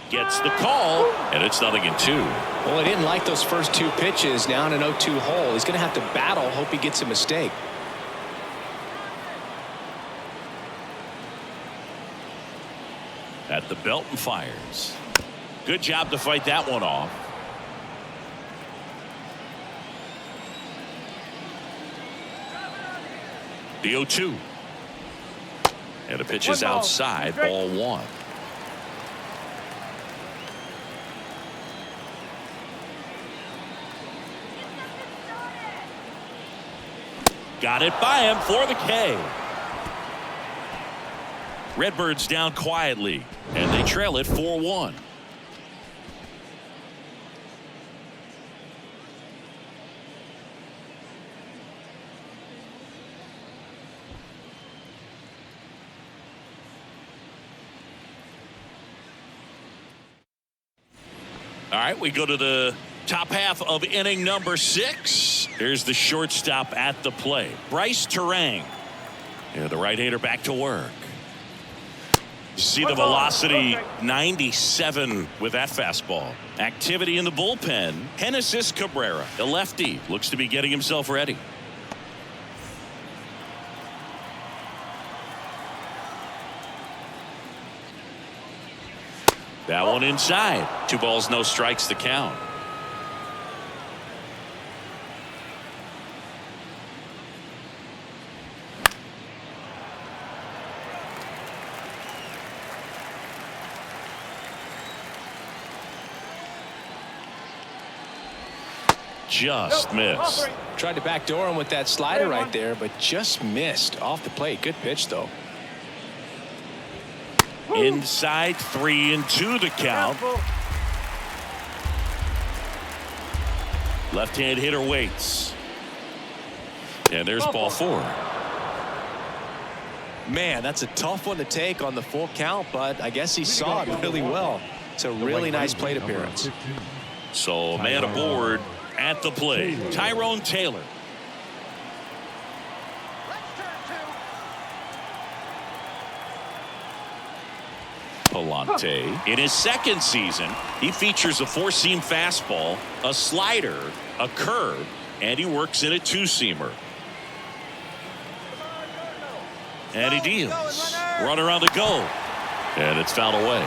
S1: Gets the call, and it's 0-2.
S4: Well, he didn't like those first 2 pitches. Now in an 0-2 hole. He's going to have to battle, hope he gets a mistake.
S1: At the belt and fires. Good job to fight that one off. The 0-2. And the pitch is outside, ball 1. Got it by him for the K. Redbirds down quietly, and they trail it 4-1. All right, we go to the top half of inning number 6. Here's the shortstop at the plate, Bryce Terang. And the right-hander back to work. You see the velocity, 97 with that fastball. Activity in the bullpen. Genesis Cabrera, the lefty, looks to be getting himself ready. That one inside. 2 balls, no strikes, the count. just missed.
S2: Tried to backdoor him with that slider right there, but just missed off the plate. Good pitch, though.
S1: Inside, 3-2 the count. Left-hand hitter waits. And there's ball 4.
S2: Man, that's a tough one to take on the full count, but I guess he saw it really well. It's a really nice plate appearance.
S1: So, man aboard at the plate. Tyrone Taylor. Palante. In his second season, he features a 4-seam fastball, a slider, a curve, and he works in a 2-seamer. And he deals. Runner on the go. And it's fouled away.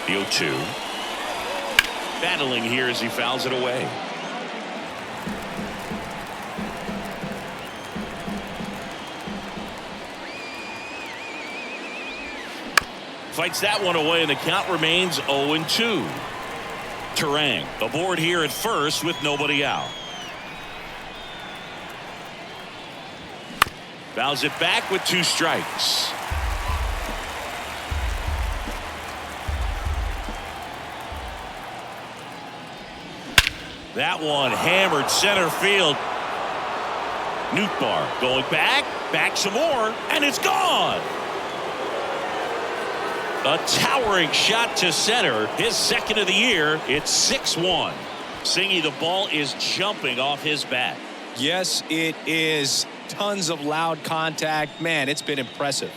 S1: The 0-2. Battling here as he fouls it away. Fights that one away, and the count remains 0-2. Terang aboard here at first with nobody out. Fouls it back with 2 strikes. That one hammered center field. Nootbaar going back some more, and it's gone. A towering shot to center, his second of the year. It's 6-1. Singy, the ball is jumping off his bat.
S2: Yes, it is. Tons of loud contact. Man, it's been impressive.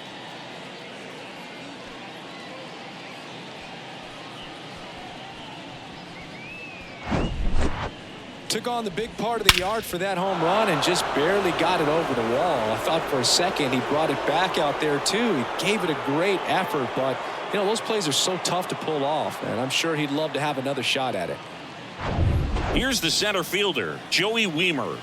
S2: Took on the big part of the yard for that home run and just barely got it over the wall. I thought for a second he brought it back out there too. He gave it a great effort, but you know, those plays are so tough to pull off, and I'm sure he'd love to have another shot at it.
S1: Here's the center fielder, Joey Wiemer.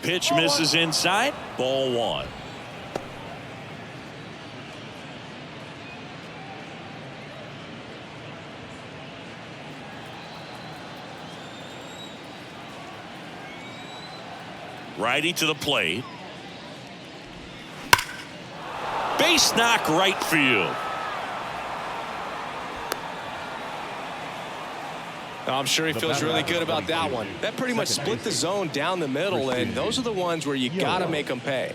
S1: Pitch misses inside. Ball 1. Righty to the plate. Base knock right field.
S2: I'm sure he feels really good about that one. That pretty much split the zone down the middle, and those are the ones where you got to make them pay.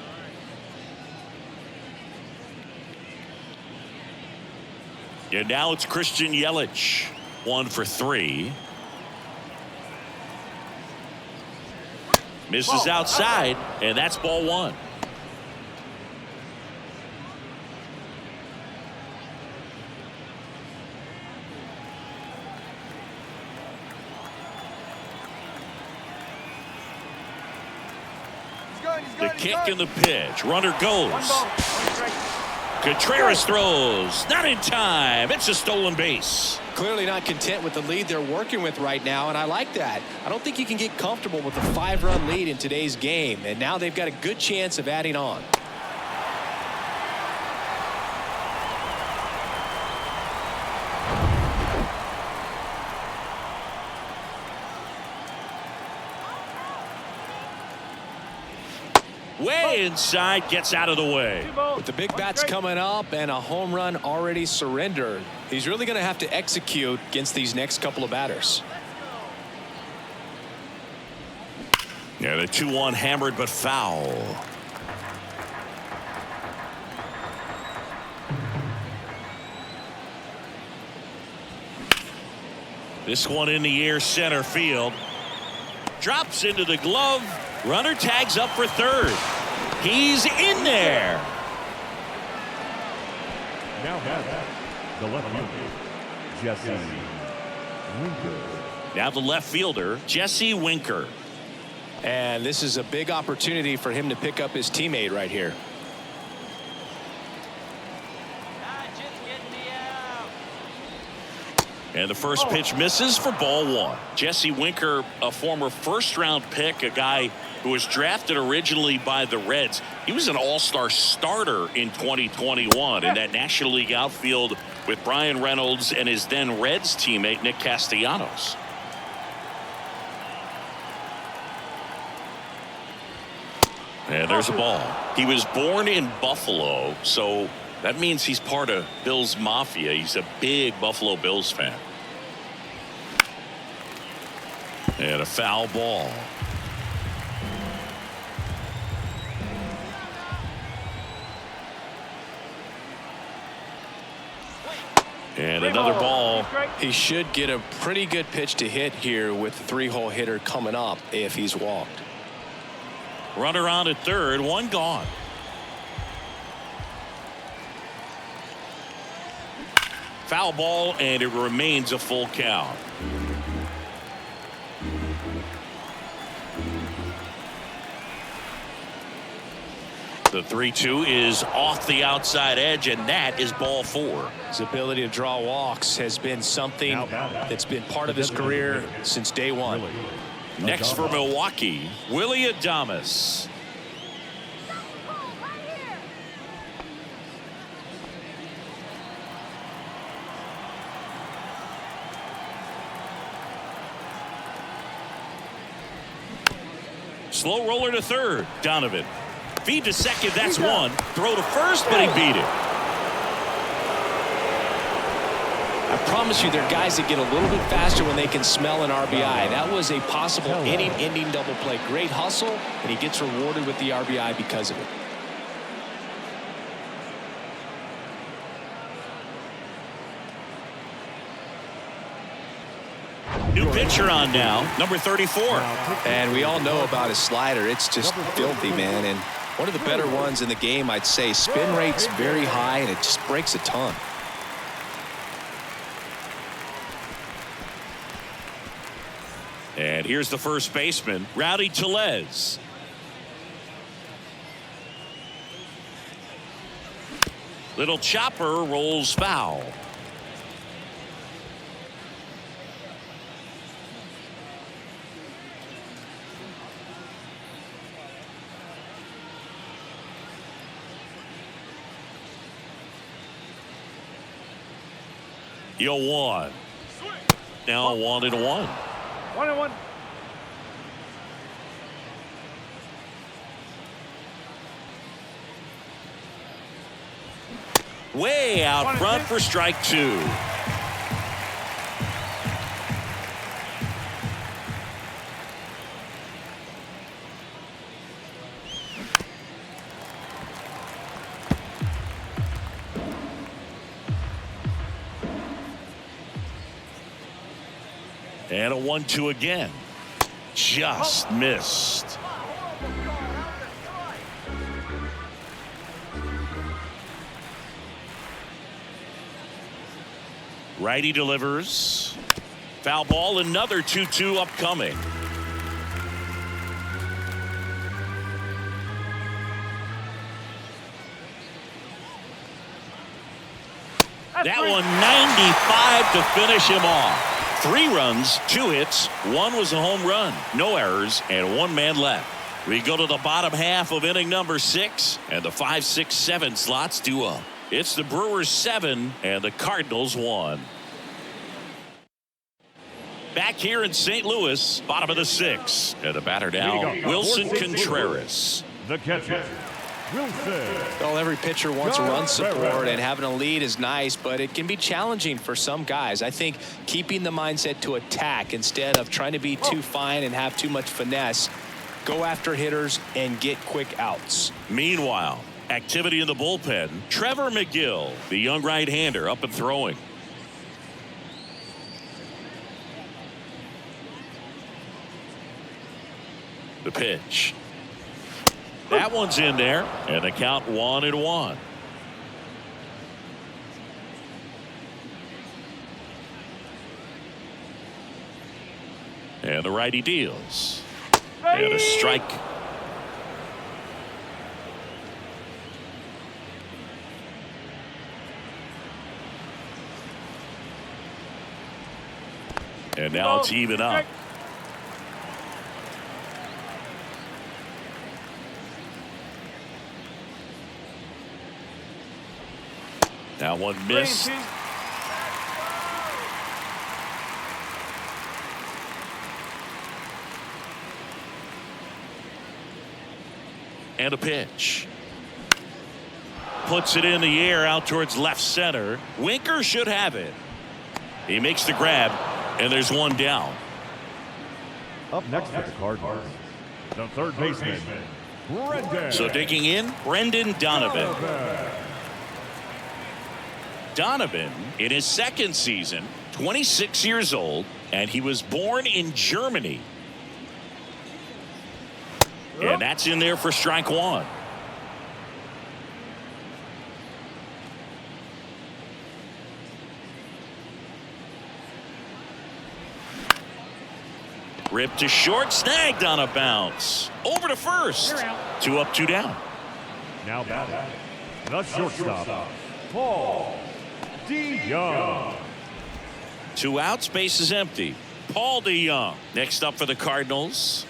S1: And now it's Christian Yelich. 1 for 3. Misses outside, and that's ball 1. The kick and the pitch. Runner goes. Contreras throws. Not in time. It's a stolen base.
S2: Clearly not content with the lead they're working with right now, and I like that. I don't think you can get comfortable with a 5-run lead in today's game, and now they've got a good chance of adding on.
S1: Way inside, gets out of the way.
S2: With the big bats coming up and a home run already surrendered, he's really going to have to execute against these next couple of batters.
S1: Yeah, the 2-1 hammered but foul. This one in the air, center field. Drops into the glove. Runner tags up for third. He's in there.
S3: Now has the left fielder, Jesse Winker.
S1: Now the left fielder, Jesse Winker.
S2: And this is a big opportunity for him to pick up his teammate right here.
S1: And the first pitch misses for ball one. Jesse Winker, a former first-round pick, a guy who was drafted originally by the Reds. He was an all-star starter in 2021 in that National League outfield with Brian Reynolds and his then Reds teammate Nick Castellanos. And there's a ball. He was born in Buffalo, so that means he's part of Bills Mafia. He's a big Buffalo Bills fan. And a foul ball. And another ball.
S2: He should get a pretty good pitch to hit here with the 3-hole hitter coming up if he's walked.
S1: Runner on at third, one gone. Foul ball, and it remains a full count. The 3-2 is off the outside edge, and that is ball four.
S2: His ability to draw walks has been something that's been part of his career since day one.
S1: Next for Milwaukee, Willie Adames. Slow roller to third. Donovan. Feed to second. That's one. Throw to first, but he beat it.
S2: I promise you, there are guys that get a little bit faster when they can smell an RBI. That was a possible inning-ending double play. Great hustle, and he gets rewarded with the RBI because of it.
S1: New pitcher on now, number 34.
S2: And we all know about his slider. It's just filthy, man. And one of the better ones in the game, I'd say. Spin rate's very high, and it just breaks a ton.
S1: And here's the first baseman, Rowdy Tellez. Little chopper rolls foul. Yo, one. Now 1-1.
S3: 1-1.
S1: Way out front for strike two. And a 1-2 again. Just missed. Righty delivers. Foul ball, another 2-2 upcoming. That one 95 to finish him off. 3 runs, 2 hits, 1 was a home run, no errors, and 1 man left. We go to the bottom half of inning number 6, and the 5, 6, 7 slots due up. It's the Brewers 7 and the Cardinals 1. Back here in St. Louis, bottom of the 6th, and the batter now, Wilson Contreras.
S3: The catcher, Wilson.
S2: Well, every pitcher wants run support, and having a lead is nice, but it can be challenging for some guys. I think keeping the mindset to attack instead of trying to be too fine and have too much finesse, go after hitters and get quick outs.
S1: Meanwhile, activity in the bullpen. Trevor McGill, the young right-hander, up and throwing. The pitch. That one's in there, and the count 1-1. And the righty deals. And a strike. And now it's even up. That one missed. And a pitch. Puts it in the air out towards left center. Winker should have it. He makes the grab, and there's one down.
S3: Up next for the Cardinals, the third baseman, Brendan.
S1: So digging in, Brendan Donovan. Donovan, in his second season, 26 years old, and he was born in Germany. And that's in there for strike one. Ripped to short, snagged on a bounce. Over to first. 2 up, 2 down.
S3: Now batting, the shortstop, Paul DeYoung.
S1: 2 outs, base is empty. Paul DeYoung next up for the Cardinals.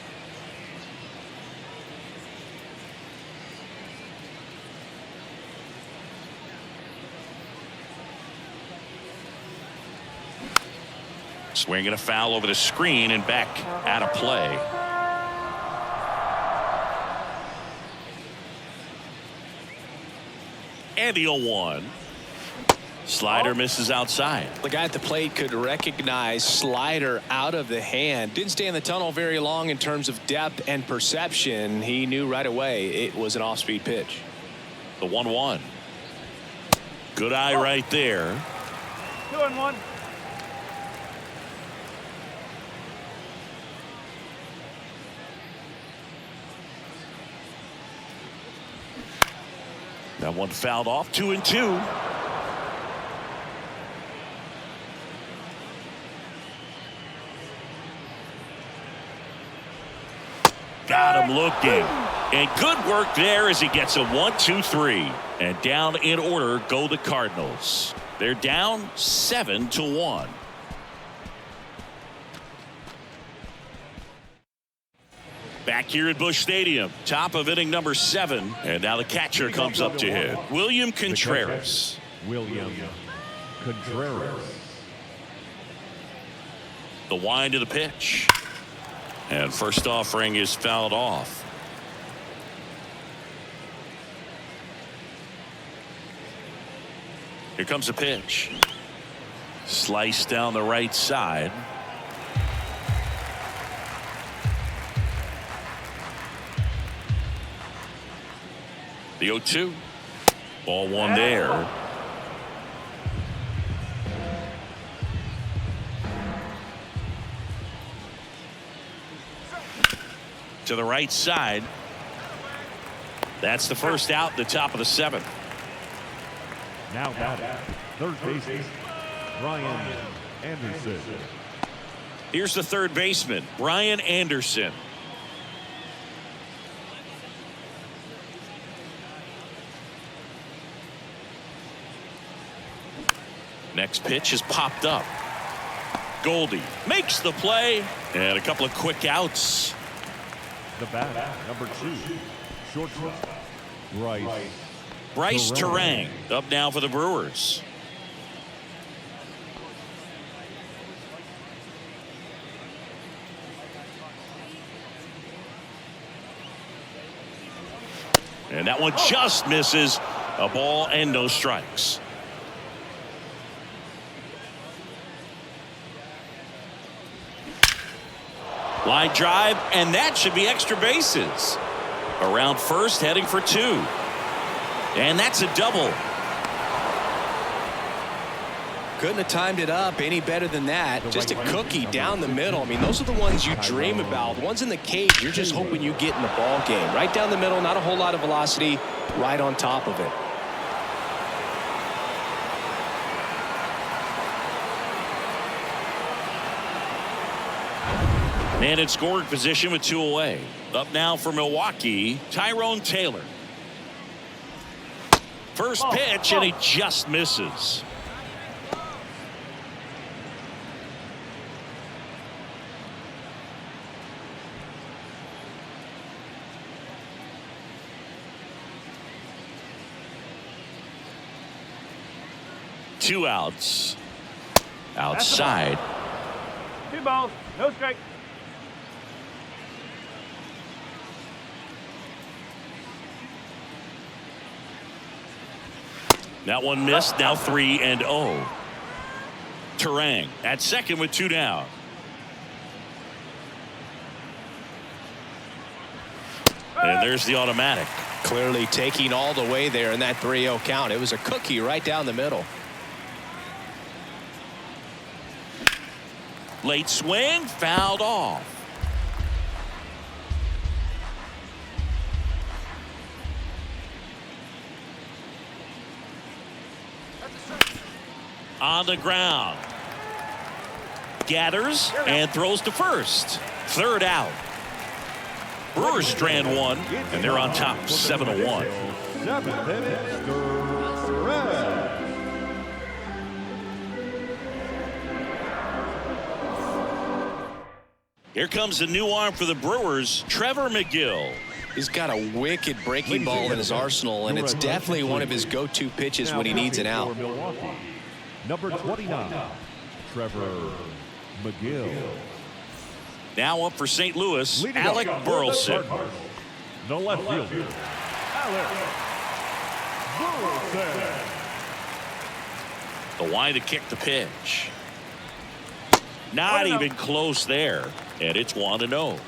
S1: Swinging a foul over the screen and back out of play. And the 0-1. Slider misses outside.
S2: The guy at the plate could recognize slider out of the hand. Didn't stay in the tunnel very long in terms of depth and perception. He knew right away it was an off-speed pitch.
S1: The 1-1. Good eye right there.
S5: 2-1.
S1: That one fouled off. 2-2. Got him looking. And good work there as he gets a 1-2-3. And down in order go the Cardinals. They're down 7-1. Back here at Busch Stadium, top of inning number 7, and now the catcher comes up to hit. William Contreras.
S3: William Contreras.
S1: The wind to the pitch. And first offering is fouled off. Here comes the pitch. Sliced down the right side. The 0-2. Ball one there. To the right side. That's the first out, the top of the 7th.
S3: Now batting, third baseman, Ryan Anderson.
S1: Here's the third baseman, Ryan Anderson. Next pitch is popped up. Goldie makes the play, and a couple of quick outs.
S3: The bat, number 2, shortstop,
S1: Bryce Terang up now for the Brewers. And that one just misses. A ball and no strikes. Line drive, and that should be extra bases. Around first, heading for 2. And that's a double.
S2: Couldn't have timed it up any better than that. Just a cookie down the middle. I mean, those are the ones you dream about. Ones in the cage, you're just hoping you get in the ball game. Right down the middle, not a whole lot of velocity, right on top of it.
S1: Man in scoring position with 2 away. Up now for Milwaukee, Tyrone Taylor. First pitch, and he just misses. 2 outs. Outside.
S3: 2 balls, no strike.
S1: That one missed. Now 3-0. Terang at second with 2 down. And there's the automatic.
S2: Clearly taking all the way there in that 3-0 count. It was a cookie right down the middle.
S1: Late swing, fouled off. On the ground. Gathers and throws to first. 3rd out. Brewers strand 1, and they're on top 7-1.
S3: 7th inning, stretch.
S1: Here comes a new arm for the Brewers, Trevor McGill.
S2: He's got a wicked breaking ball in his arsenal, and it's definitely one of his go-to pitches when he needs an out.
S3: Milwaukee, number 29, Trevor McGill.
S1: Now up for St. Louis,
S3: Leading
S1: Alec
S3: up,
S1: Burleson.
S3: The left fielder, Alec Burleson.
S1: The wind to kick the pitch. Not even close there, and it's 1-0.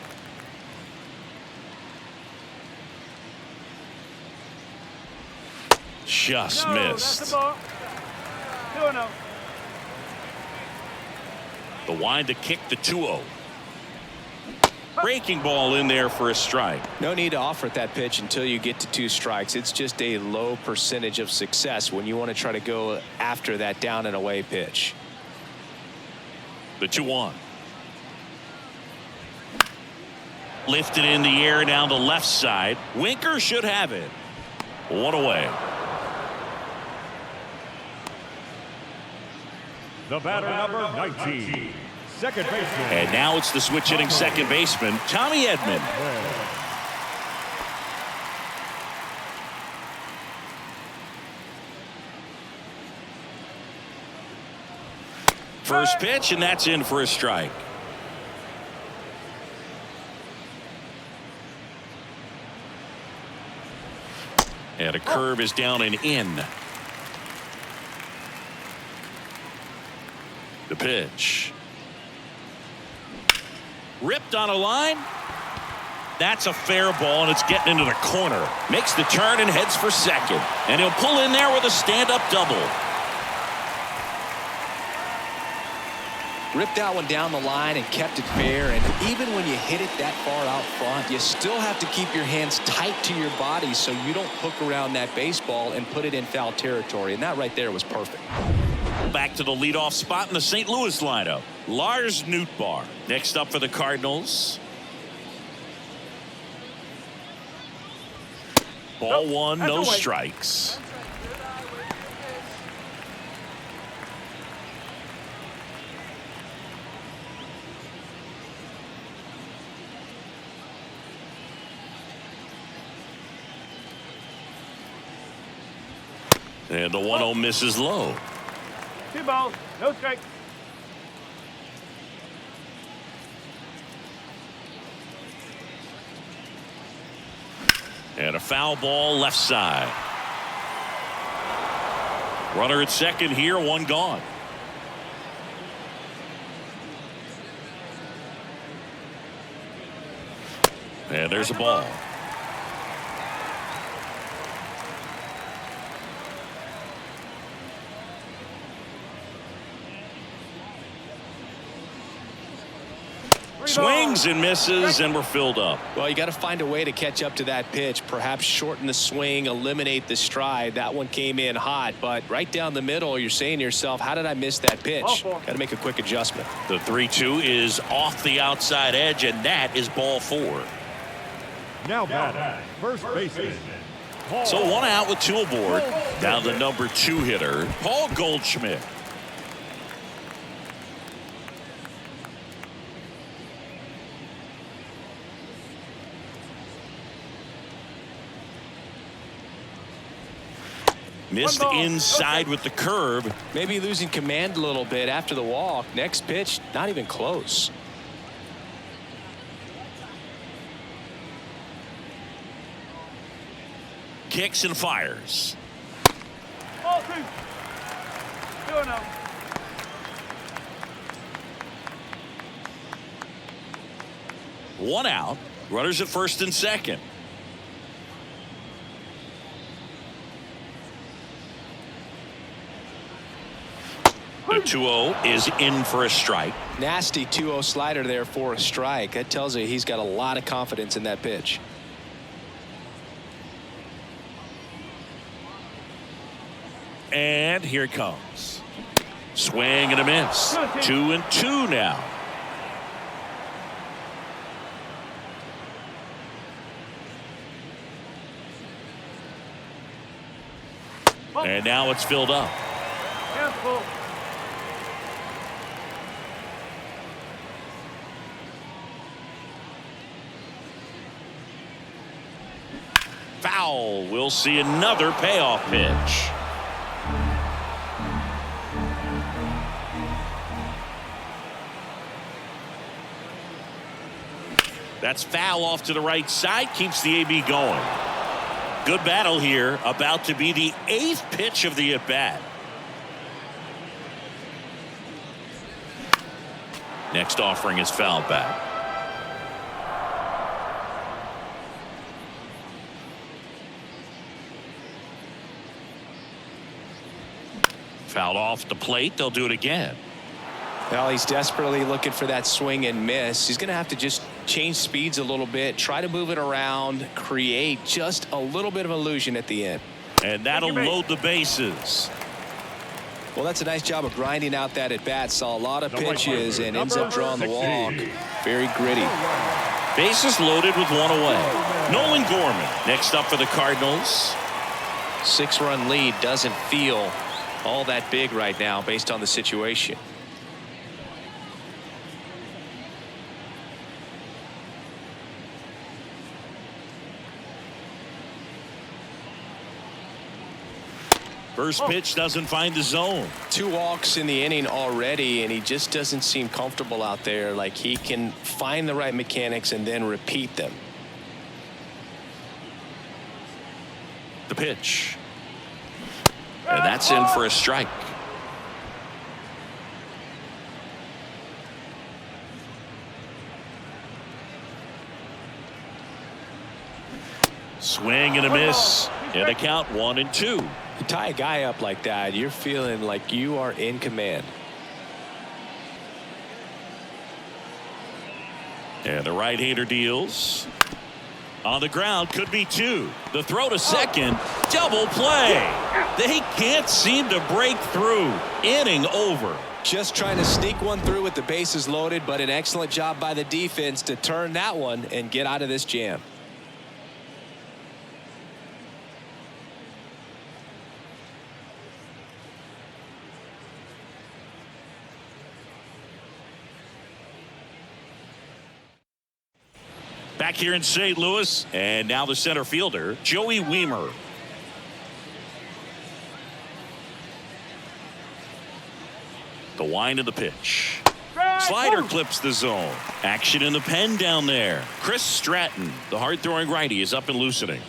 S1: Just missed. The wind to kick the 2-0. Breaking ball in there for a strike.
S2: No need to offer at that pitch until you get to 2 strikes. It's just a low percentage of success when you want to try to go after that down and away pitch.
S1: The 2-1. Lifted in the air down the left side. Winker should have it. 1 away.
S3: The batter, number 19, second baseman.
S1: And now it's the switch hitting second baseman, Tommy Edman. First pitch, and that's in for a strike. And a curve is down and in. The pitch. Ripped on a line. That's a fair ball, and it's getting into the corner. Makes the turn and heads for second. And he'll pull in there with a stand-up double.
S2: Ripped that one down the line and kept it fair. And even when you hit it that far out front, you still have to keep your hands tight to your body so you don't hook around that baseball and put it in foul territory. And that right there was perfect.
S1: Back to the leadoff spot in the St. Louis lineup, Lars Nootbaar. Next up for the Cardinals. Ball 1, no strikes. And the 1-0 misses low.
S3: 2 balls, no strikes.
S1: And a foul ball left side. Runner at second here, 1 gone. And there's a ball. Swings and misses, and we're filled up.
S2: Well, you got to find a way to catch up to that pitch. Perhaps shorten the swing, eliminate the stride. That one came in hot, but right down the middle, you're saying to yourself, how did I miss that pitch? Got to make a quick adjustment.
S1: The 3-2 is off the outside edge, and that is ball 4.
S3: Now batting, first baseman.
S1: So 1 out with 2 aboard. Now the number 2 hitter, Paul Goldschmidt. Missed inside with the curve.
S2: Maybe losing command a little bit after the walk. Next pitch, not even close.
S1: Kicks and fires.
S3: Ball 2. 2-0.
S1: One out. Runners at first and second. The 2-0 is in for a strike.
S2: Nasty 2-0 slider there for a strike. That tells you he's got a lot of confidence in that pitch.
S1: And here it comes. Swing and a miss. 2-2 now. And now it's filled up.
S3: Cancel.
S1: Foul. We'll see another payoff pitch. That's foul off to the right side. Keeps the AB going. Good battle here. About to be the 8th pitch of the at-bat. Next offering is fouled back. Fouled off the plate. They'll do it again.
S2: Well, he's desperately looking for that swing and miss. He's going to have to just change speeds a little bit, try to move it around, create just a little bit of illusion at the end.
S1: And that'll load the bases.
S2: Well, that's a nice job of grinding out that at bat. Saw a lot of pitches and ends up drawing the walk. Very gritty.
S1: Bases loaded with one away. Nolan Gorman next up for the Cardinals.
S2: 6-run lead doesn't feel all that big right now based on the situation.
S1: First pitch doesn't find the zone.
S2: 2 walks in the inning already, and he just doesn't seem comfortable out there. Like he can find the right mechanics and then repeat them.
S1: The pitch. And that's in for a strike. Swing and a miss. And a count 1-2.
S2: You tie a guy up like that, you're feeling like you are in command.
S1: And the right-hander deals. On the ground, could be 2. The throw to second. Double play. They can't seem to break through. Inning over.
S2: Just trying to sneak one through with the bases loaded, but an excellent job by the defense to turn that one and get out of this jam.
S1: Back here in St. Louis, and now the center fielder, Joey Wiemer. The wind of the pitch. Slider clips the zone. Action in the pen down there. Chris Stratton, the hard-throwing righty, is up and loosening.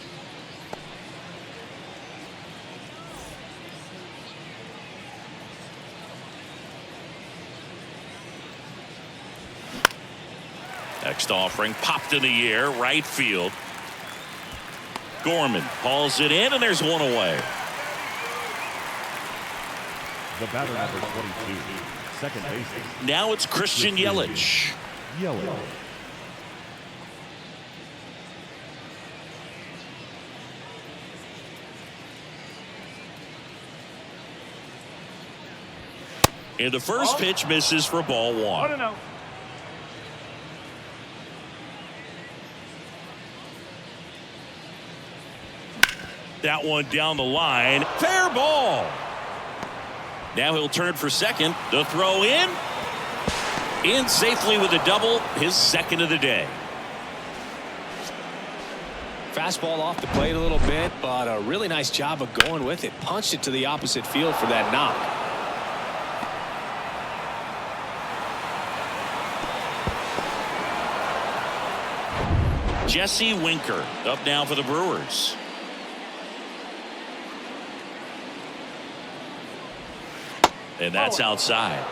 S1: Next offering popped in the air, right field. Gorman hauls it in, and there's one away.
S3: The batter number 22, second baseman.
S1: Now it's Christian Yelich.
S3: Yelich.
S1: And the first pitch misses for ball 1.
S3: 1-0.
S1: That one down the line. Fair ball. Now he'll turn for second. The throw in. In safely with a double. His second of the day.
S2: Fastball off the plate a little bit, but a really nice job of going with it. Punched it to the opposite field for that knock.
S1: Jesse Winker up now for the Brewers. And that's outside.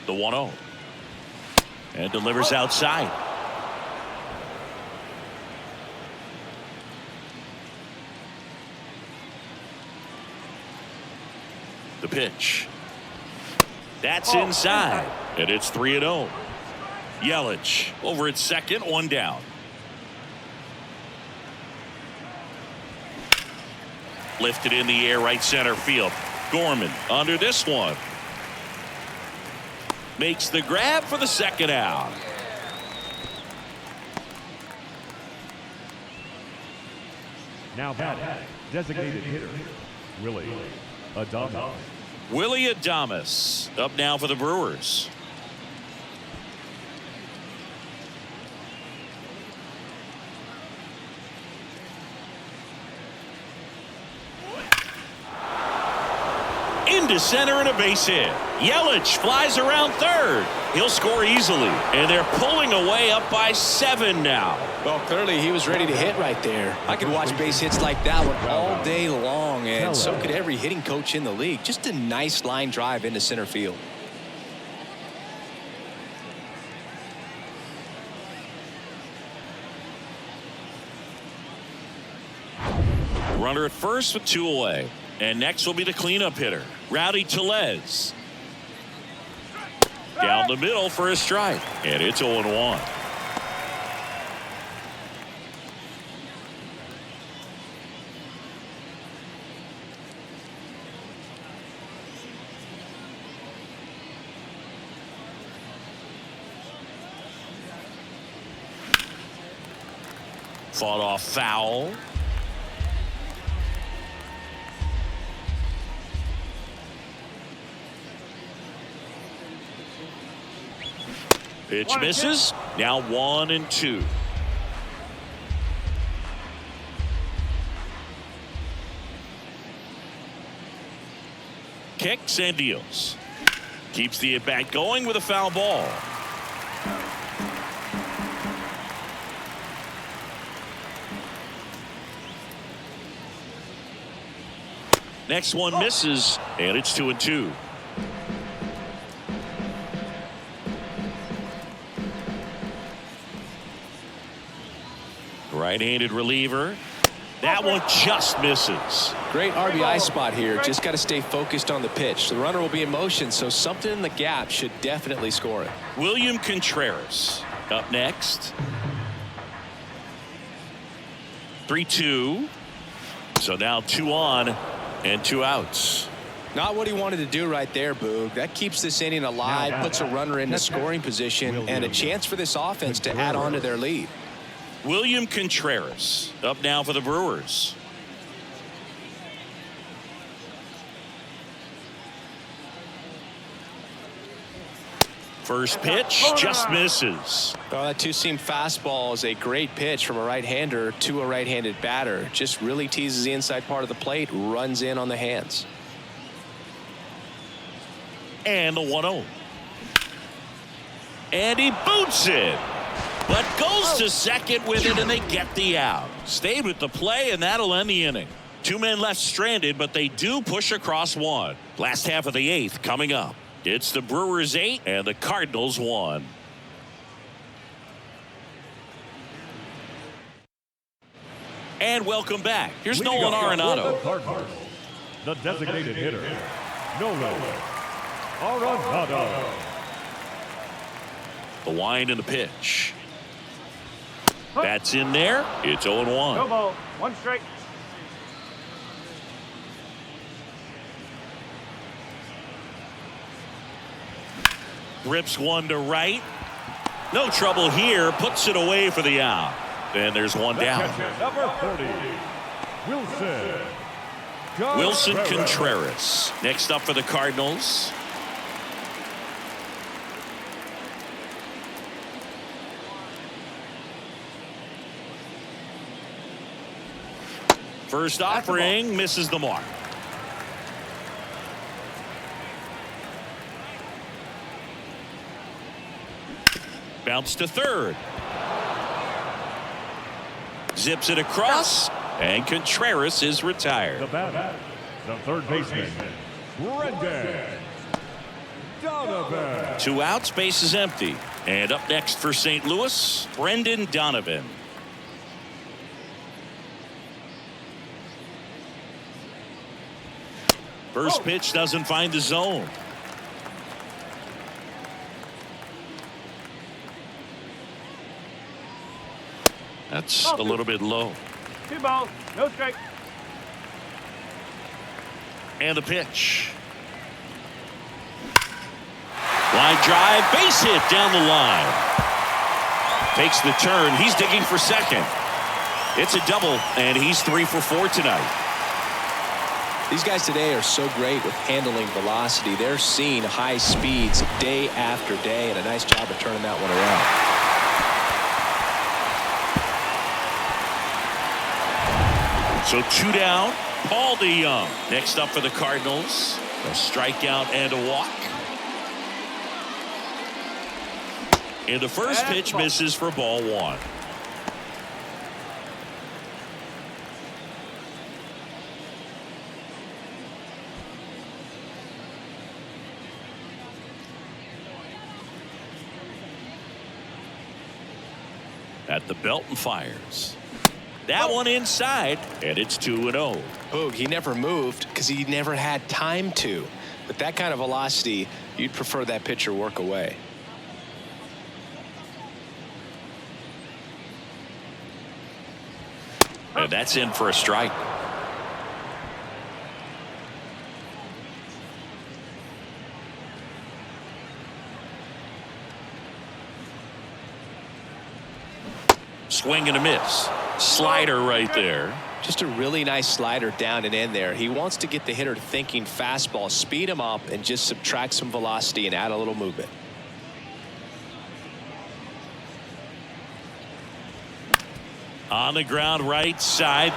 S1: The 1-0. And delivers outside. The pitch. That's inside. And it's 3-0. Yelich over at second, one down. Lifted in the air, right center field. Gorman under this one. Makes the grab for the second out.
S3: Now batting, designated hitter, Willie Adames.
S1: Willie Adames up now for the Brewers. Into center and a base hit. Yelich flies around third. He'll score easily, and they're pulling away up by 7 now.
S2: Well, clearly he was ready to hit right there. I could watch base hits like that one all day long, and so could every hitting coach in the league. Just a nice line drive into center field.
S1: Runner at first with 2 away. And next will be the cleanup hitter, Rowdy Tellez. Down the middle for a strike. And it's 0-1. Fought off foul. Pitch misses. Now 1-2. Kicks and deals. Keeps the at-bat going with a foul ball. Next one misses, and it's 2-2. Right-handed reliever. That one just misses.
S2: Great RBI spot here. Just got to stay focused on the pitch. The runner will be in motion, so something in the gap should definitely score it.
S1: William Contreras up next. 3-2. So now 2 on and 2 outs.
S2: Not what he wanted to do right there, Boog. That keeps this inning alive, puts a runner in the scoring position, and a chance for this offense to add on to their lead.
S1: William Contreras up now for the Brewers. First pitch just misses.
S2: Oh, that two-seam fastball is a great pitch from a right-hander to a right-handed batter. Just really teases the inside part of the plate, runs in on the hands.
S1: And the 1-0. And he boots it. But goes to second with it, and they get the out. Stayed with the play, and that'll end the inning. 2 men left stranded, but they do push across 1. Last half of the 8th coming up. It's the Brewers 8 and the Cardinals 1. And welcome back. Here's Nolan Arenado.
S3: The designated hitter, Nolan Arenado.
S1: The wind and the pitch. That's in there. It's 0-1.
S5: No ball. 1 strike.
S1: Rips one to right. No trouble here. Puts it away for the out. And there's one down.
S3: Number 40,
S1: Wilson Contreras. Next up for the Cardinals. First offering misses the mark. Bounce to third. Zips it across, and Contreras is retired.
S3: The batter, the third baseman, Brendan Donovan.
S1: 2 outs, base is empty. And up next for St. Louis, Brendan Donovan. First pitch doesn't find the zone. That's a little bit low.
S3: 2 balls, no strike.
S1: And the pitch. Line drive, base hit down the line. Takes the turn. He's digging for second. It's a double, and he's 3 for 4 tonight.
S2: These guys today are so great with handling velocity. They're seeing high speeds day after day, and a nice job of turning that one around.
S1: So 2 down, Paul DeYoung. Next up for the Cardinals, a strikeout and a walk. And the first pitch misses for ball 1. At the belt and fires. That one inside, and it's 2-0.
S2: Boog, he never moved because he never had time to. With that kind of velocity, you'd prefer that pitcher work away.
S1: And that's in for a strike. Swing and a miss. Slider right there.
S2: Just a really nice slider down and in there. He wants to get the hitter thinking fastball, speed him up, and just subtract some velocity and add a little movement.
S1: On the ground right side.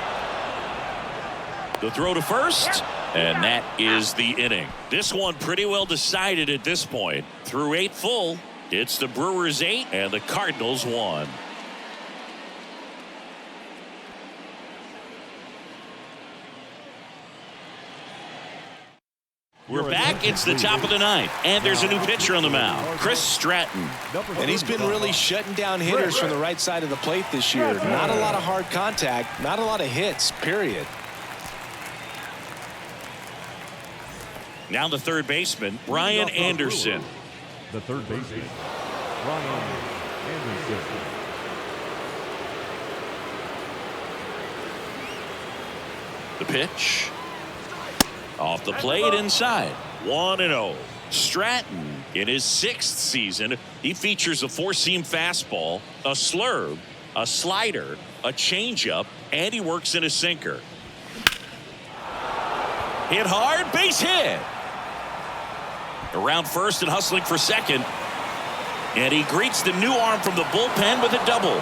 S1: The throw to first, and that is the inning. This one pretty well decided at this point. Through 8 full, it's the Brewers 8 and the Cardinals 1. We're back. It's the top of the 9th, and there's a new pitcher on the mound, Chris Stratton.
S2: And he's been really shutting down hitters from the right side of the plate this year. Not a lot of hard contact, not a lot of hits, period.
S1: Now the third baseman, Brian Anderson.
S3: The third baseman, Brian Anderson.
S1: The pitch. Off the plate inside. 1-0. Stratton, in his 6th season, he features a 4-seam fastball, a slurve, a slider, a changeup, and he works in a sinker. Hit hard, base hit. Around first and hustling for second. And he greets the new arm from the bullpen with a double.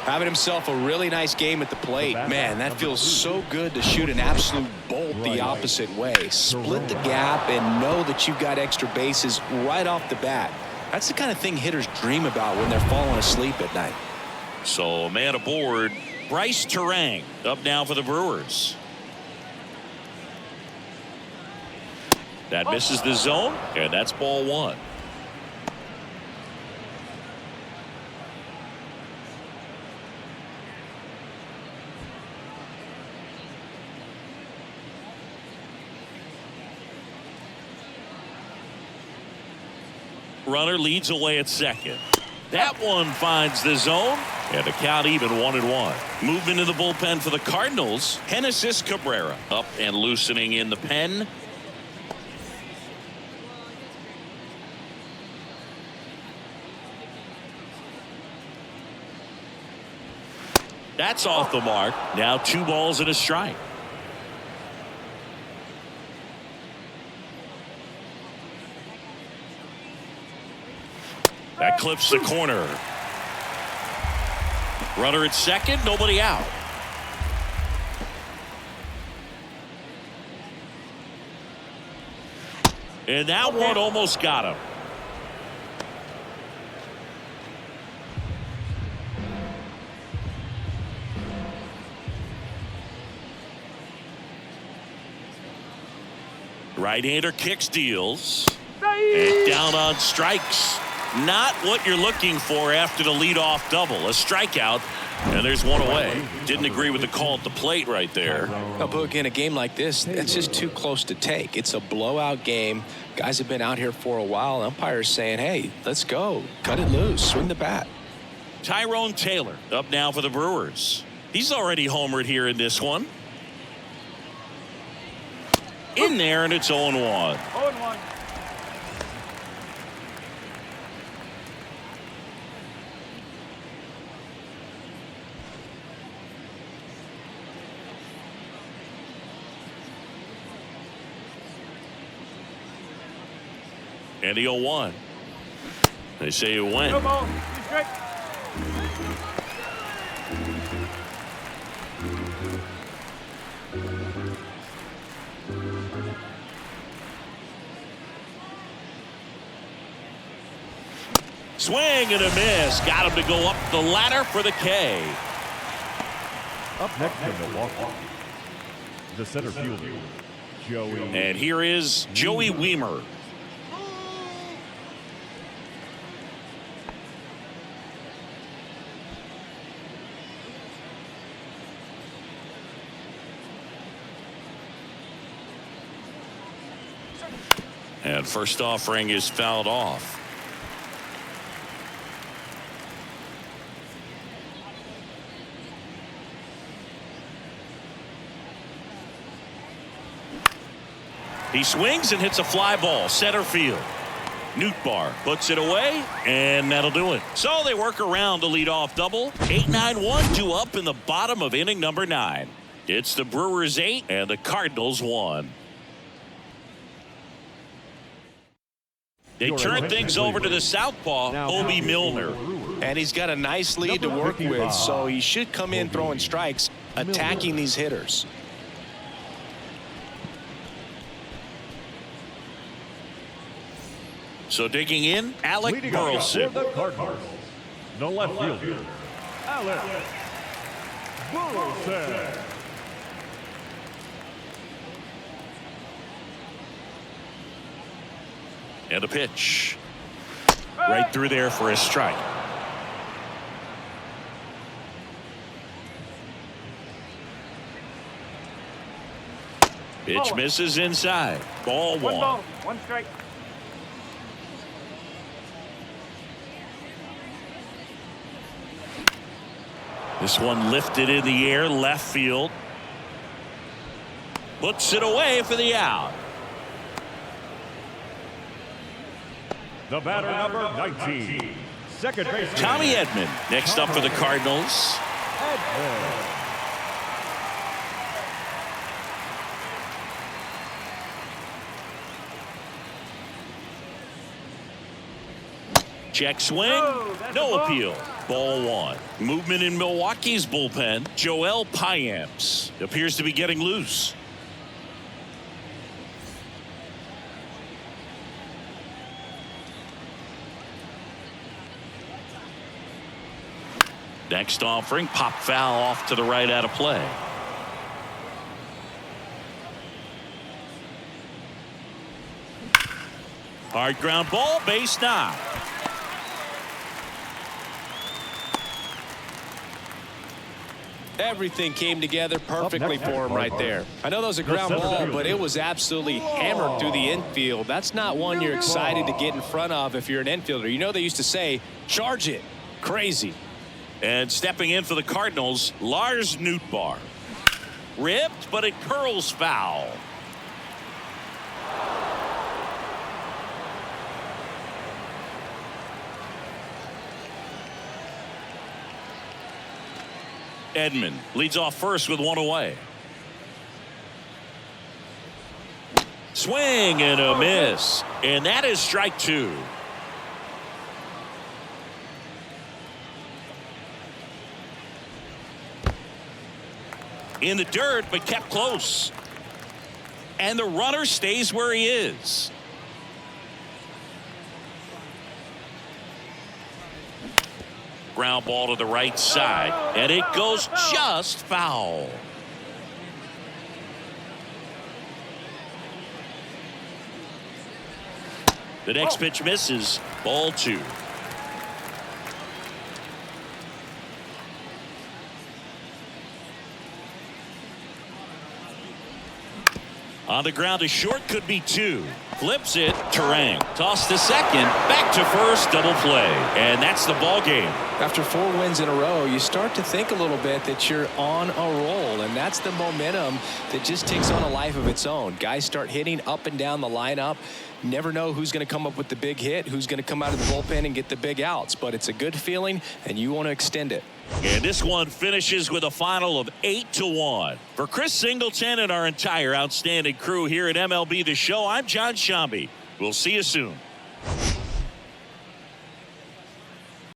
S2: Having himself a really nice game at the plate. Man, that feels so good to shoot an absolute bolt the opposite way. Split the gap and know that you've got extra bases right off the bat. That's the kind of thing hitters dream about when they're falling asleep at night.
S1: So a man aboard, Bryce Terang, up now for the Brewers. That misses the zone, and that's ball 1. Runner leads away at second. That one finds the zone, and the count even 1-1. Movement in the bullpen for the Cardinals. Genesis Cabrera up and loosening in the pen. That's off the mark. Now 2 balls and a strike. That clips the corner. Runner at second, nobody out. And that one almost got him. Right-hander kicks, deals. And down on strikes. Not what you're looking for after the leadoff double. A strikeout, and there's one away. Didn't agree with the call at the plate right there.
S2: No, but again, a game like this, that's just too close to take. It's a blowout game. Guys have been out here for a while. Umpires saying, hey, let's go. Cut it loose. Swing the bat.
S1: Tyrone Taylor up now for the Brewers. He's already homered here in this one. In there, and it's 0-1.
S3: 0-1.
S1: And the 0-1. They say it went. Swing and a miss. Got him to go up the ladder for the K.
S3: Up next to Milwaukee, the center fielder, Joey.
S1: And here is Joey Weimer. And first offering is fouled off. He swings and hits a fly ball center field. Nootbaar puts it away, and that'll do it. So they work around the leadoff double. 8-9-1, 2 up in the bottom of inning number 9. It's the Brewers 8 and the Cardinals 1. They turn things over to the southpaw, Obi Milner.
S2: And he's got a nice lead to work with, so he should come in throwing strikes, attacking these hitters.
S1: So digging in, Alec Burleson.
S3: The left fielder, Alec Burleson.
S1: And a pitch. Right through there for a strike. Pitch misses inside. Ball 1.
S5: 1 ball, 1 strike.
S1: This one lifted in the air, left field. Puts it away for the out.
S3: The batter, number 19, second baseman,
S1: Tommy Edman next up for the Cardinals. Check swing. No appeal. Ball 1. Movement in Milwaukee's bullpen. Joel Payamps appears to be getting loose. Next offering, pop foul off to the right out of play. Hard ground ball, base knock.
S2: Everything came together perfectly for him right there. I know that was a ground ball, but it was absolutely hammered through the infield. That's not one you're excited to get in front of if you're an infielder. You know they used to say, charge it. Crazy.
S1: And stepping in for the Cardinals, Lars Nootbaar. Ripped, but it curls foul. Edman leads off first with one away. Swing and a miss. And that is strike two. In the dirt, but kept close. And the runner stays where he is. Ground ball to the right side, and it goes just foul. The next pitch misses. Ball two. On the ground to short, could be two. Flips it. Terang toss to second, back to first, double play, and that's the ball game.
S2: After 4 wins in a row, you start to think a little bit that you're on a roll, and that's the momentum that just takes on a life of its own. Guys start hitting up and down the lineup. Never know who's going to come up with the big hit, who's going to come out of the bullpen and get the big outs, but it's a good feeling, and you want to extend it.
S1: And this one finishes with a final of 8-1. For Chris Singleton and our entire outstanding crew here at MLB The Show, I'm John Shambi. We'll see you soon.